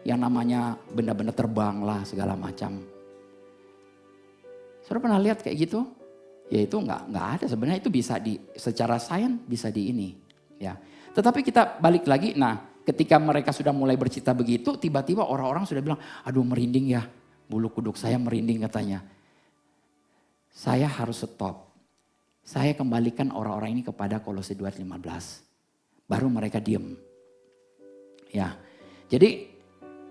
yang namanya benda-benda terbang lah segala macam. Saudara pernah lihat kayak gitu? Ya itu nggak ada sebenarnya, itu bisa secara sains bisa di ini ya. Tetapi kita balik lagi, nah ketika mereka sudah mulai bercita begitu, tiba-tiba orang-orang sudah bilang, aduh merinding ya, bulu kuduk saya merinding katanya. Saya harus stop, saya kembalikan orang-orang ini kepada Kolose 2:15, baru mereka diem. Ya, jadi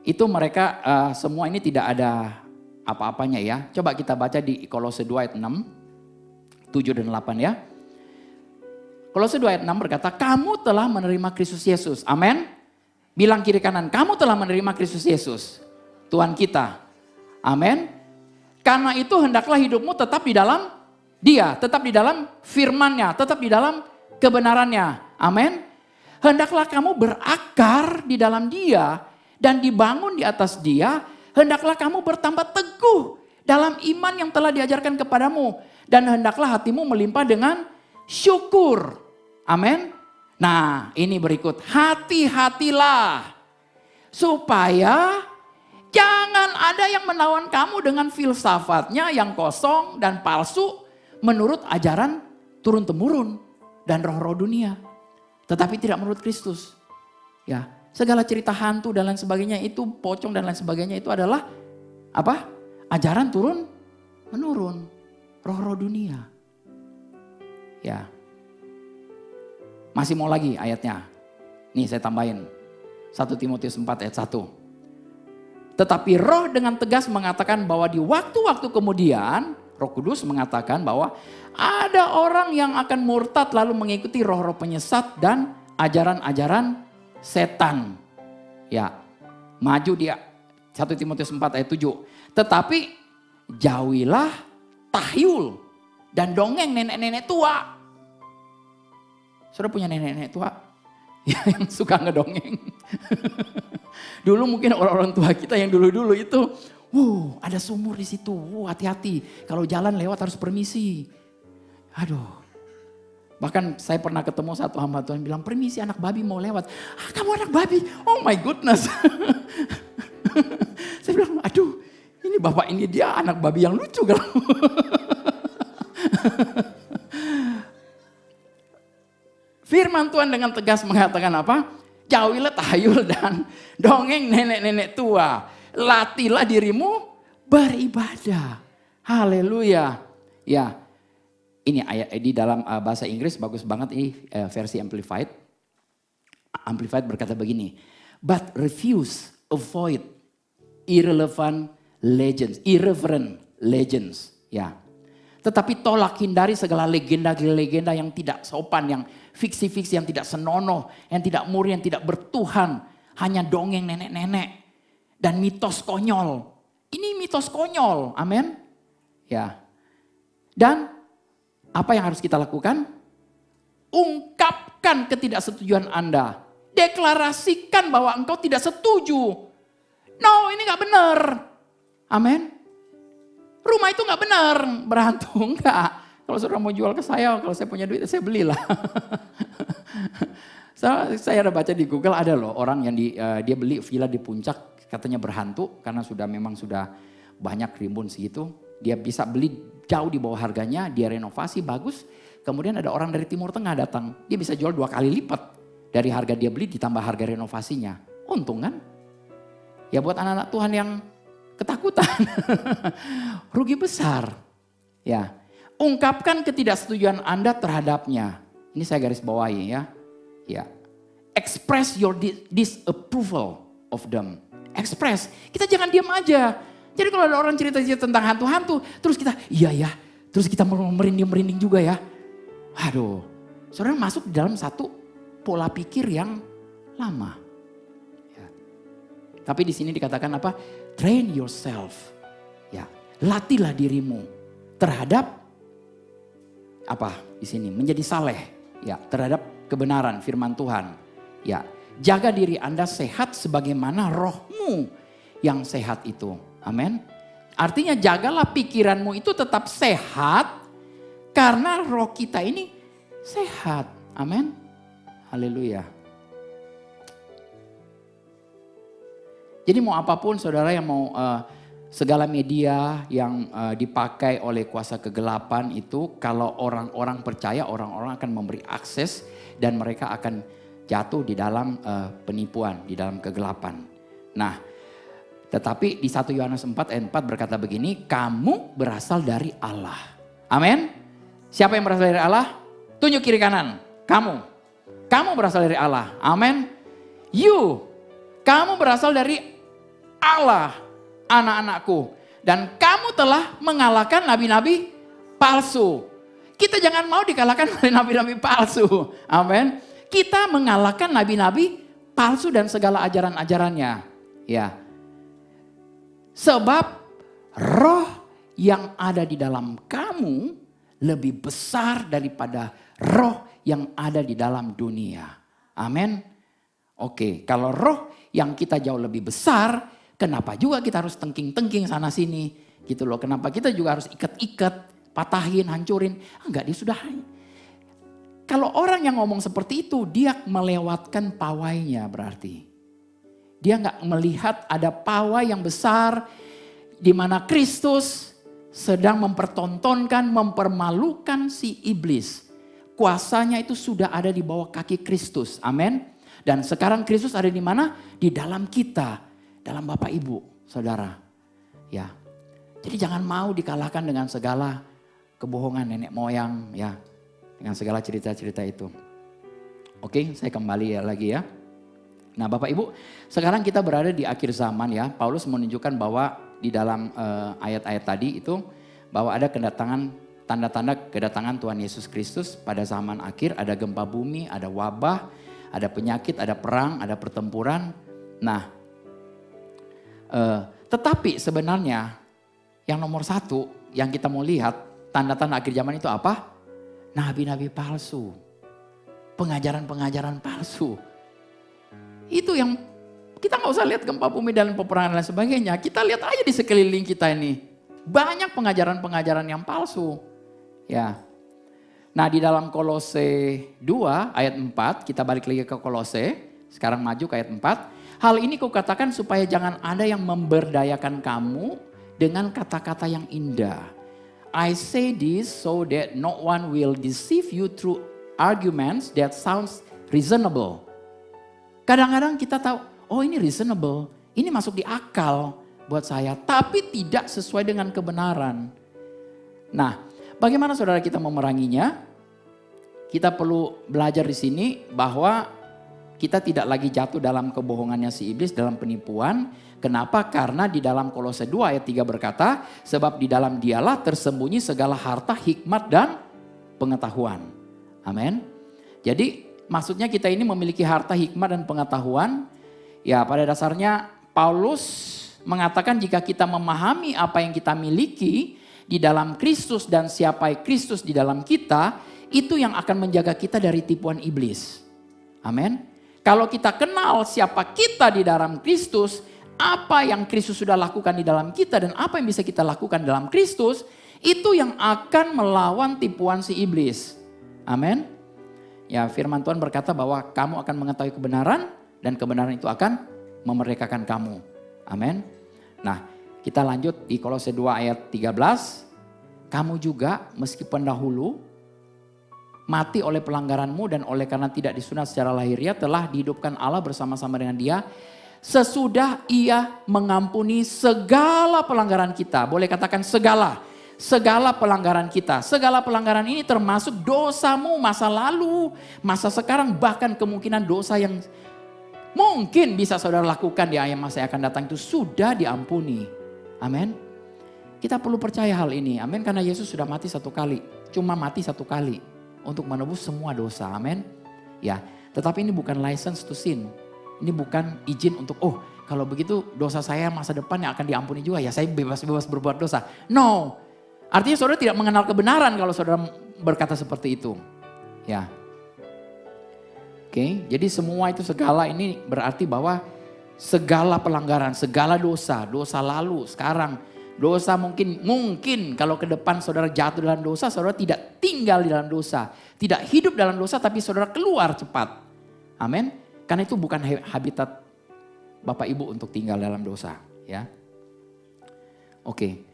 itu mereka semua ini tidak ada apa-apanya ya. Coba kita baca di Kolose 2 ayat 6. 7 dan 8 ya. Kolose 2 ayat 6 berkata, kamu telah menerima Kristus Yesus. Amin. Bilang kiri kanan, kamu telah menerima Kristus Yesus. Tuhan kita. Amin. Karena itu hendaklah hidupmu tetap di dalam Dia. Tetap di dalam firman-Nya. Tetap di dalam kebenarannya. Amin. Hendaklah kamu berakar di dalam Dia. Dan dibangun di atas Dia. Hendaklah kamu bertambah teguh dalam iman yang telah diajarkan kepadamu. Dan hendaklah hatimu melimpah dengan syukur. Amin. Nah ini berikut. Hati-hatilah. Supaya Jangan ada yang menawan kamu dengan filsafatnya yang kosong dan palsu menurut ajaran turun-temurun dan roh-roh dunia. Tetapi tidak menurut Kristus. Ya, segala cerita hantu dan lain sebagainya itu, pocong dan lain sebagainya itu adalah apa? Ajaran turun-menurun, roh-roh dunia. Ya. Masih mau lagi ayatnya. Nih saya tambahin. 1 Timotius 4 ayat 1. Tetapi roh dengan tegas mengatakan bahwa di waktu-waktu kemudian, Roh Kudus mengatakan bahwa ada orang yang akan murtad lalu mengikuti roh-roh penyesat dan ajaran-ajaran setan. Ya, maju dia 1 Timotius 4 ayat 7. Tetapi jauhilah tahyul dan dongeng nenek-nenek tua. Saudara punya nenek-nenek tua yang suka ngedongeng. Dulu mungkin orang-orang tua kita yang dulu-dulu itu, ada sumur di situ, hati-hati. Kalau jalan lewat harus permisi. Aduh, bahkan saya pernah ketemu satu hamba Tuhan bilang, permisi anak babi mau lewat. Ah, kamu anak babi, oh my goodness. Saya bilang, aduh ini bapak ini dia anak babi yang lucu kan. Firman Tuhan dengan tegas mengatakan apa? Jauhilah tahayul dan dongeng nenek-nenek tua. Latihlah dirimu beribadah. Haleluya. Ya, ini ayat di dalam bahasa Inggris bagus banget ini versi Amplified. Amplified berkata begini. But refuse, avoid irreverent legends. Ya. Tetapi tolak hindari segala legenda-legenda yang tidak sopan, yang fiksi-fiksi, yang tidak senonoh, yang tidak murni, yang tidak bertuhan. Hanya dongeng nenek-nenek dan mitos konyol. Ini mitos konyol, amin. Ya. Dan apa yang harus kita lakukan? Ungkapkan ketidaksetujuan Anda. Deklarasikan bahwa engkau tidak setuju. No, ini gak benar. Amin. Rumah itu gak benar, berhantu enggak. Kalau saudara mau jual ke saya, kalau saya punya duit saya belilah. Saya ada baca di Google ada loh orang yang dia beli villa di puncak katanya berhantu karena memang sudah banyak rimbun segitu. Dia bisa beli jauh di bawah harganya, dia renovasi bagus. Kemudian ada orang dari Timur Tengah datang, dia bisa jual 2 kali lipat dari harga dia beli ditambah harga renovasinya. Untung kan? Ya buat anak-anak Tuhan yang ketakutan. Rugi besar. Ya. Ungkapkan ketidaksetujuan Anda terhadapnya. Ini saya garis bawahi ya. Ya. Express your disapproval of them. Express. Kita jangan diam aja. Jadi kalau ada orang cerita-cerita tentang hantu-hantu, terus kita iya ya. Terus kita merinding-merinding juga ya. Aduh. Saudara masuk di dalam satu pola pikir yang lama. Ya. Tapi di sini dikatakan apa? Train yourself. Ya, latihlah dirimu terhadap apa? Di sini menjadi saleh, ya, terhadap kebenaran firman Tuhan. Ya, jaga diri Anda sehat sebagaimana rohmu yang sehat itu. Amin. Artinya jagalah pikiranmu itu tetap sehat karena roh kita ini sehat. Amin. Haleluya. Jadi mau apapun saudara yang mau segala media yang dipakai oleh kuasa kegelapan itu kalau orang-orang percaya orang-orang akan memberi akses dan mereka akan jatuh di dalam penipuan, di dalam kegelapan. Nah, tetapi di 1 Yohanes 4 ayat 4 berkata begini, kamu berasal dari Allah. Amin. Siapa yang berasal dari Allah? Tunjuk kiri kanan. Kamu berasal dari Allah. Amin. Kamu berasal dari Allah, anak-anakku. Dan kamu telah mengalahkan nabi-nabi palsu. Kita jangan mau dikalahkan oleh nabi-nabi palsu. Amin. Kita mengalahkan nabi-nabi palsu dan segala ajaran-ajarannya. Ya. Sebab roh yang ada di dalam kamu lebih besar daripada roh yang ada di dalam dunia. Amin. Oke, kalau roh yang kita jauh lebih besar, kenapa juga kita harus tengking-tengking sana sini gitu loh. Kenapa kita juga harus ikat-ikat, patahin, hancurin. Enggak, dia sudah. Kalau orang yang ngomong seperti itu, dia melewatkan pawainya berarti. Dia nggak melihat ada pawai yang besar di mana Kristus sedang mempertontonkan, mempermalukan si iblis. Kuasanya itu sudah ada di bawah kaki Kristus. Amin. Dan sekarang Kristus ada di mana? Di dalam kita, dalam Bapak Ibu, saudara. Ya. Jadi jangan mau dikalahkan dengan segala kebohongan nenek moyang, ya. Dengan segala cerita-cerita itu. Oke, saya kembali lagi ya. Nah, Bapak Ibu, sekarang kita berada di akhir zaman ya. Paulus menunjukkan bahwa di dalam ayat-ayat tadi itu bahwa ada kedatangan, tanda-tanda kedatangan Tuhan Yesus Kristus pada zaman akhir. Ada gempa bumi, ada wabah, ada penyakit, ada perang, ada pertempuran. Nah, tetapi sebenarnya yang nomor satu yang kita mau lihat tanda-tanda akhir zaman itu apa? Nabi-nabi palsu, pengajaran-pengajaran palsu. Itu yang kita nggak usah lihat gempa bumi dan peperangan dan sebagainya. Kita lihat aja di sekeliling kita ini. Banyak pengajaran-pengajaran yang palsu. Ya. Nah, di dalam Kolose 2 ayat 4, kita balik lagi ke Kolose. Sekarang maju ke ayat 4. Hal ini kukatakan supaya jangan ada yang memberdayakan kamu dengan kata-kata yang indah. I say this so that no one will deceive you through arguments that sounds reasonable. Kadang-kadang kita tahu, oh ini reasonable, ini masuk di akal buat saya, tapi tidak sesuai dengan kebenaran. Nah, bagaimana saudara kita memeranginya? Kita perlu belajar di sini bahwa kita tidak lagi jatuh dalam kebohongannya si iblis, dalam penipuan. Kenapa? Karena di dalam Kolose 2 ayat 3 berkata, sebab di dalam dialah tersembunyi segala harta, hikmat dan pengetahuan. Amin. Jadi maksudnya kita ini memiliki harta, hikmat dan pengetahuan. Ya, pada dasarnya Paulus mengatakan jika kita memahami apa yang kita miliki di dalam Kristus dan siapa Kristus di dalam kita, itu yang akan menjaga kita dari tipuan iblis. Amin. Kalau kita kenal siapa kita di dalam Kristus, apa yang Kristus sudah lakukan di dalam kita dan apa yang bisa kita lakukan dalam Kristus, itu yang akan melawan tipuan si iblis. Amin. Ya, firman Tuhan berkata bahwa kamu akan mengetahui kebenaran dan kebenaran itu akan memerdekakan kamu. Amin. Nah, kita lanjut di Kolose 2 ayat 13. Kamu juga meskipun dahulu mati oleh pelanggaranmu dan oleh karena tidak disunat secara lahiriah telah dihidupkan Allah bersama-sama dengan Dia sesudah Ia mengampuni segala pelanggaran kita. Boleh katakan segala pelanggaran kita. Segala pelanggaran ini termasuk dosamu masa lalu, masa sekarang, bahkan kemungkinan dosa yang mungkin bisa saudara lakukan di masa yang akan datang itu sudah diampuni. Amin. Kita perlu percaya hal ini. Amin. Karena Yesus sudah mati satu kali. Cuma mati satu kali untuk menebus semua dosa. Amin. Ya, tetapi ini bukan license to sin. Ini bukan izin untuk, oh kalau begitu dosa saya masa depan yang akan diampuni juga. Ya saya bebas-bebas berbuat dosa. No. Artinya saudara tidak mengenal kebenaran kalau saudara berkata seperti itu. Ya. Oke, jadi semua itu segala ini berarti bahwa segala pelanggaran, segala dosa lalu, sekarang, dosa mungkin kalau ke depan saudara jatuh dalam dosa, saudara tidak tinggal di dalam dosa. Tidak hidup dalam dosa tapi saudara keluar cepat. Amin. Karena itu bukan habitat Bapak Ibu untuk tinggal dalam dosa. Ya. Oke.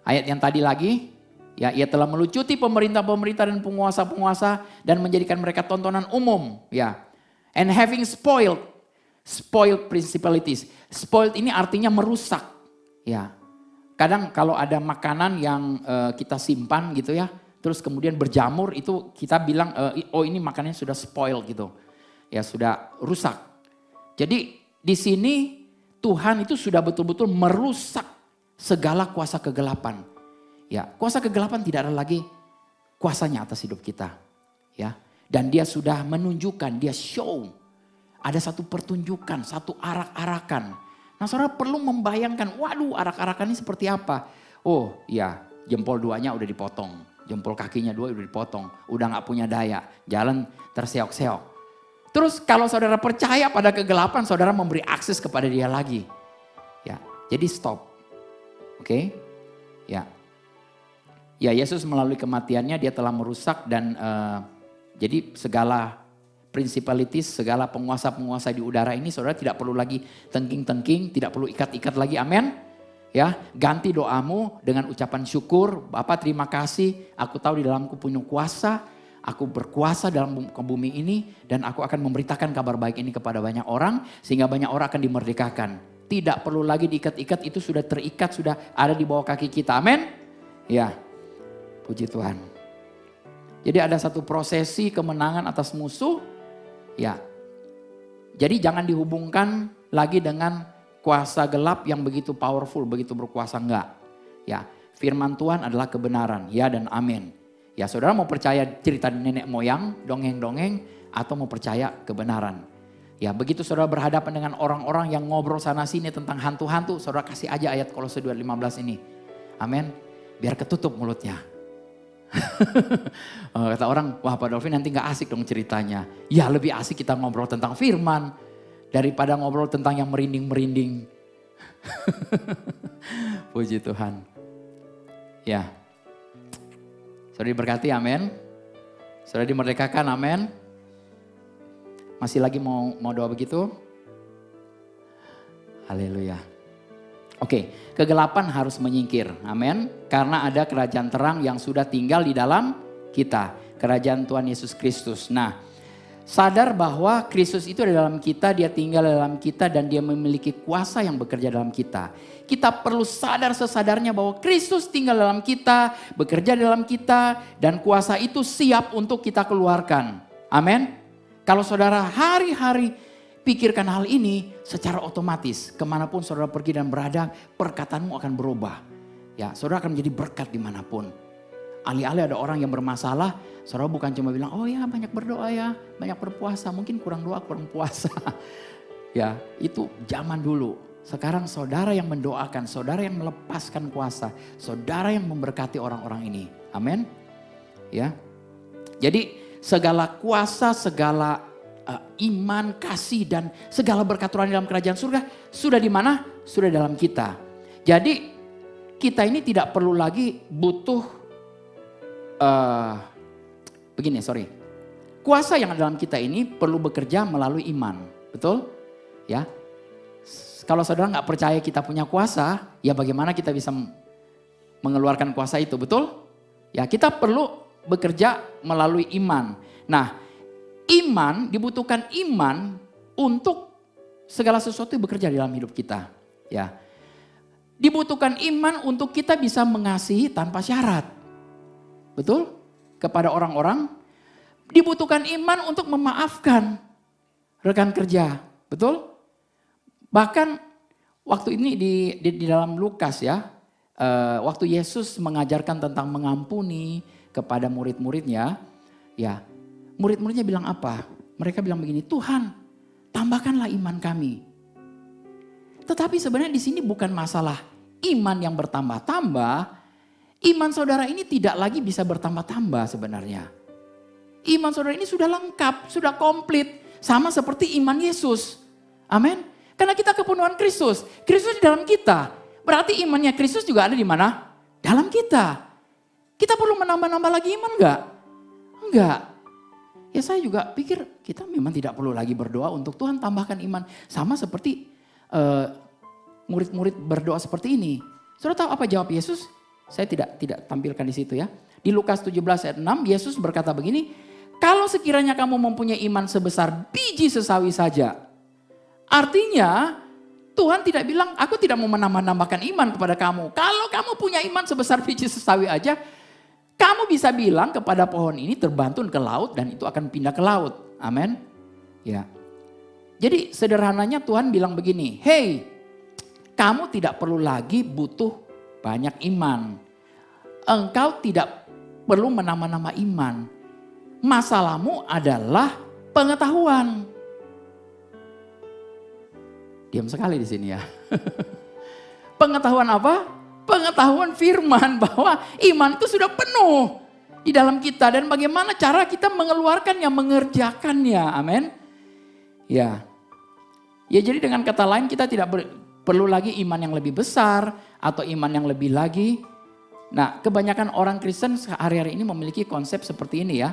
Ayat yang tadi lagi, ya, ia telah melucuti pemerintah-pemerintah dan penguasa-penguasa dan menjadikan mereka tontonan umum, ya. And having spoiled principalities. Spoiled ini artinya merusak, ya. Kadang kalau ada makanan yang kita simpan gitu ya, terus kemudian berjamur itu kita bilang oh ini makanannya sudah spoiled gitu. Ya sudah rusak. Jadi di sini Tuhan itu sudah betul-betul merusak segala kuasa kegelapan. Ya, kuasa kegelapan tidak ada lagi kuasanya atas hidup kita. Ya, dan dia sudah menunjukkan, dia show. Ada satu pertunjukan, satu arak-arakan. Nah, saudara perlu membayangkan, waduh arak-arakan ini seperti apa? Oh iya, jempol duanya udah dipotong. Jempol kakinya dua udah dipotong. Udah gak punya daya, jalan terseok-seok. Terus kalau saudara percaya pada kegelapan, saudara memberi akses kepada dia lagi. Ya, jadi stop. Oke, ya. Ya, Yesus melalui kematiannya dia telah merusak dan jadi segala principalities, segala penguasa-penguasa di udara ini, saudara tidak perlu lagi tengking-tengking, tidak perlu ikat-ikat lagi, amin. Ya, ganti doamu dengan ucapan syukur. Bapa, terima kasih, aku tahu di dalamku punya kuasa, aku berkuasa dalam bumi ini, dan aku akan memberitakan kabar baik ini kepada banyak orang, sehingga banyak orang akan dimerdekakan. Tidak perlu lagi diikat-ikat, itu sudah terikat, sudah ada di bawah kaki kita, amin. Ya, puji Tuhan. Jadi ada satu prosesi kemenangan atas musuh. Ya, jadi jangan dihubungkan lagi dengan kuasa gelap yang begitu powerful, begitu berkuasa, enggak. Ya, firman Tuhan adalah kebenaran, ya dan amin. Ya, saudara mau percaya cerita nenek moyang, dongeng-dongeng, atau mau percaya kebenaran. Ya, begitu saudara berhadapan dengan orang-orang yang ngobrol sana sini tentang hantu-hantu, saudara kasih aja ayat Kolose 2:15 ini. Amin. Biar ketutup mulutnya. Kata orang, wah Pak Dolvin nanti gak asik dong ceritanya. Ya lebih asik kita ngobrol tentang firman daripada ngobrol tentang yang merinding-merinding. Puji Tuhan. Ya. Saudara diberkati, amin. Saudara dimerdekakan, amin. Masih lagi mau doa begitu? Haleluya. Oke, kegelapan harus menyingkir, amin. Karena ada kerajaan terang yang sudah tinggal di dalam kita. Kerajaan Tuhan Yesus Kristus. Nah, sadar bahwa Kristus itu ada dalam kita, dia tinggal dalam kita dan dia memiliki kuasa yang bekerja dalam kita. Kita perlu sadar sesadarnya bahwa Kristus tinggal dalam kita, bekerja dalam kita, dan kuasa itu siap untuk kita keluarkan. Amin. Kalau saudara hari-hari pikirkan hal ini, secara otomatis kemanapun saudara pergi dan berada, perkataanmu akan berubah. Ya, saudara akan menjadi berkat dimanapun. Alih-alih ada orang yang bermasalah, saudara bukan cuma bilang, oh ya banyak berdoa ya, banyak berpuasa, mungkin kurang doa, kurang puasa. Ya, itu zaman dulu. Sekarang saudara yang mendoakan, saudara yang melepaskan kuasa, saudara yang memberkati orang-orang ini. Amin. Ya. Jadi segala kuasa, segala iman, kasih dan segala berkat Tuhan dalam kerajaan surga sudah di mana? Sudah dalam kita. Jadi kita ini tidak perlu lagi butuh kuasa yang ada dalam kita ini perlu bekerja melalui iman, betul? Ya. Kalau saudara nggak percaya kita punya kuasa, ya bagaimana kita bisa mengeluarkan kuasa itu, betul? Ya, kita perlu bekerja melalui iman. Nah, iman, dibutuhkan iman untuk segala sesuatu yang bekerja di dalam hidup kita. Ya. Dibutuhkan iman untuk kita bisa mengasihi tanpa syarat. Betul? Kepada orang-orang. Dibutuhkan iman untuk memaafkan rekan kerja. Betul? Bahkan waktu ini di dalam Lukas ya. Waktu Yesus mengajarkan tentang mengampuni kepada murid-muridnya. Ya. Murid-muridnya bilang apa? Mereka bilang begini, Tuhan tambahkanlah iman kami. Tetapi sebenarnya di sini bukan masalah iman yang bertambah-tambah. Iman saudara ini tidak lagi bisa bertambah-tambah sebenarnya. Iman saudara ini sudah lengkap, sudah komplit. Sama seperti iman Yesus. Amin. Karena kita kepenuhan Kristus. Kristus di dalam kita. Berarti imannya Kristus juga ada di mana? Dalam kita. Kita perlu menambah-nambah lagi iman enggak? Enggak. Ya saya juga pikir kita memang tidak perlu lagi berdoa untuk Tuhan tambahkan iman. Sama seperti murid-murid berdoa seperti ini. Saudara tahu apa jawab Yesus? Saya tidak tampilkan di situ ya. Di Lukas 17 ayat 6 Yesus berkata begini. Kalau sekiranya kamu mempunyai iman sebesar biji sesawi saja. Artinya Tuhan tidak bilang aku tidak mau menambah-nambahkan iman kepada kamu. Kalau kamu punya iman sebesar biji sesawi aja. Kamu bisa bilang kepada pohon ini terbantun ke laut dan itu akan pindah ke laut. Amin. Ya. Jadi sederhananya Tuhan bilang begini, hey, kamu tidak perlu lagi butuh banyak iman. Engkau tidak perlu menambah-nambah iman. Masalahmu adalah pengetahuan. Diam sekali di sini ya. Pengetahuan apa? Pengetahuan firman bahwa iman itu sudah penuh di dalam kita dan bagaimana cara kita mengeluarkannya, mengerjakannya. Amin. Ya. Ya jadi dengan kata lain kita tidak perlu lagi iman yang lebih besar atau iman yang lebih lagi. Nah, kebanyakan orang Kristen hari-hari ini memiliki konsep seperti ini ya.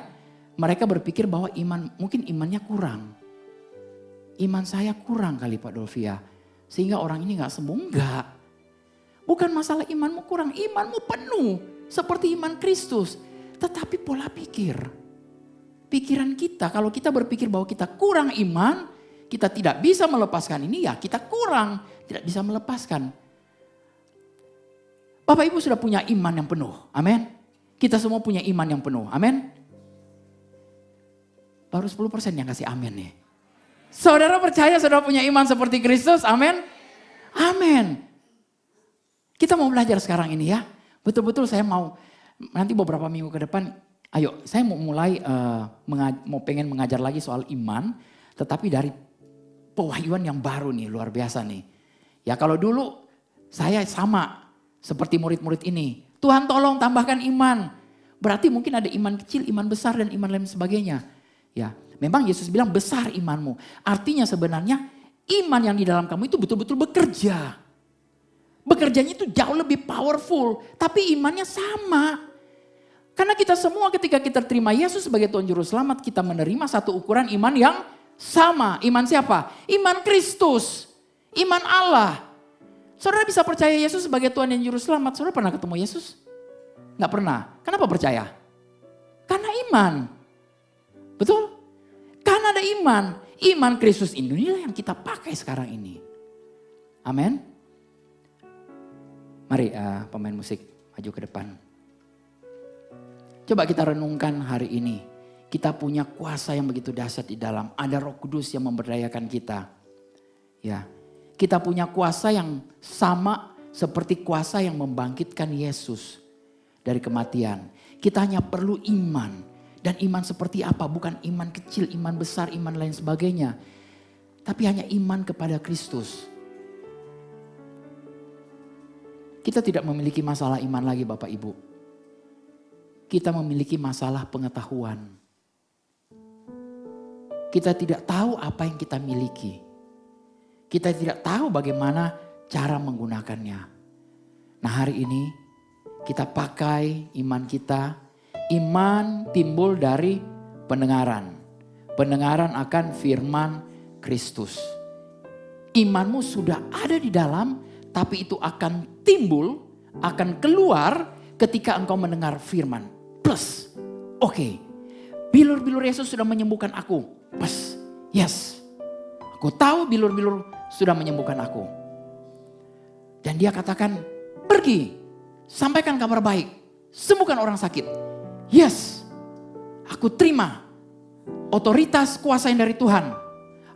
mereka berpikir bahwa mungkin imannya kurang. Iman saya kurang kali Pak Dolvia. Sehingga orang ini gak sembuh. Enggak. Bukan masalah imanmu kurang, imanmu penuh. Seperti iman Kristus. Tetapi pola pikir. Pikiran kita, kalau kita berpikir bahwa kita kurang iman, kita tidak bisa melepaskan ini, ya kita kurang. Tidak bisa melepaskan. Bapak Ibu sudah punya iman yang penuh. Amin. Kita semua punya iman yang penuh. Amin. Baru 10% yang kasih amin nih. Saudara percaya saudara punya iman seperti Kristus? Amin. Amin. Kita mau belajar sekarang ini ya. Betul-betul saya mau nanti beberapa minggu ke depan. Ayo saya mau mulai pengen mengajar lagi soal iman. Tetapi dari pewahyuan yang baru nih, luar biasa nih. Ya kalau dulu saya sama seperti murid-murid ini. Tuhan tolong tambahkan iman. Berarti mungkin ada iman kecil, iman besar dan iman lain sebagainya. Ya, memang Yesus bilang besar imanmu. Artinya sebenarnya iman yang di dalam kamu itu betul-betul bekerja. Bekerjanya itu jauh lebih powerful. Tapi imannya sama. Karena kita semua ketika kita terima Yesus sebagai Tuhan Juru Selamat. Kita menerima satu ukuran iman yang sama. Iman siapa? Iman Kristus. Iman Allah. Saudara bisa percaya Yesus sebagai Tuhan dan Juru Selamat. Saudara pernah ketemu Yesus? Nggak pernah. Kenapa percaya? Karena iman. Betul? Karena ada iman. Iman Kristus inilah yang kita pakai sekarang ini. Amin. Mari pemain musik maju ke depan. Coba kita renungkan hari ini. Kita punya kuasa yang begitu dahsyat di dalam. Ada Roh Kudus yang memberdayakan kita. Ya, kita punya kuasa yang sama seperti kuasa yang membangkitkan Yesus dari kematian. Kita hanya perlu iman. Dan iman seperti apa? Bukan iman kecil, iman besar, iman lain sebagainya. Tapi hanya iman kepada Kristus. Kita tidak memiliki masalah iman lagi Bapak Ibu. Kita memiliki masalah pengetahuan. Kita tidak tahu apa yang kita miliki. Kita tidak tahu bagaimana cara menggunakannya. Nah hari ini kita pakai iman kita. Iman timbul dari pendengaran. Pendengaran akan firman Kristus. Imanmu sudah ada di dalam, tapi itu akan timbul, akan keluar ketika engkau mendengar firman. Plus, oke, bilur-bilur Yesus sudah menyembuhkan aku. Plus, yes, aku tahu bilur-bilur sudah menyembuhkan aku. Dan dia katakan, pergi, sampaikan kabar baik, sembuhkan orang sakit. Yes, aku terima otoritas kuasa yang dari Tuhan.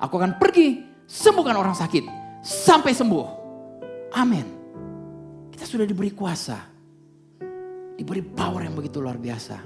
Aku akan pergi sembuhkan orang sakit sampai sembuh. Amin. Kita sudah diberi kuasa. Diberi power yang begitu luar biasa.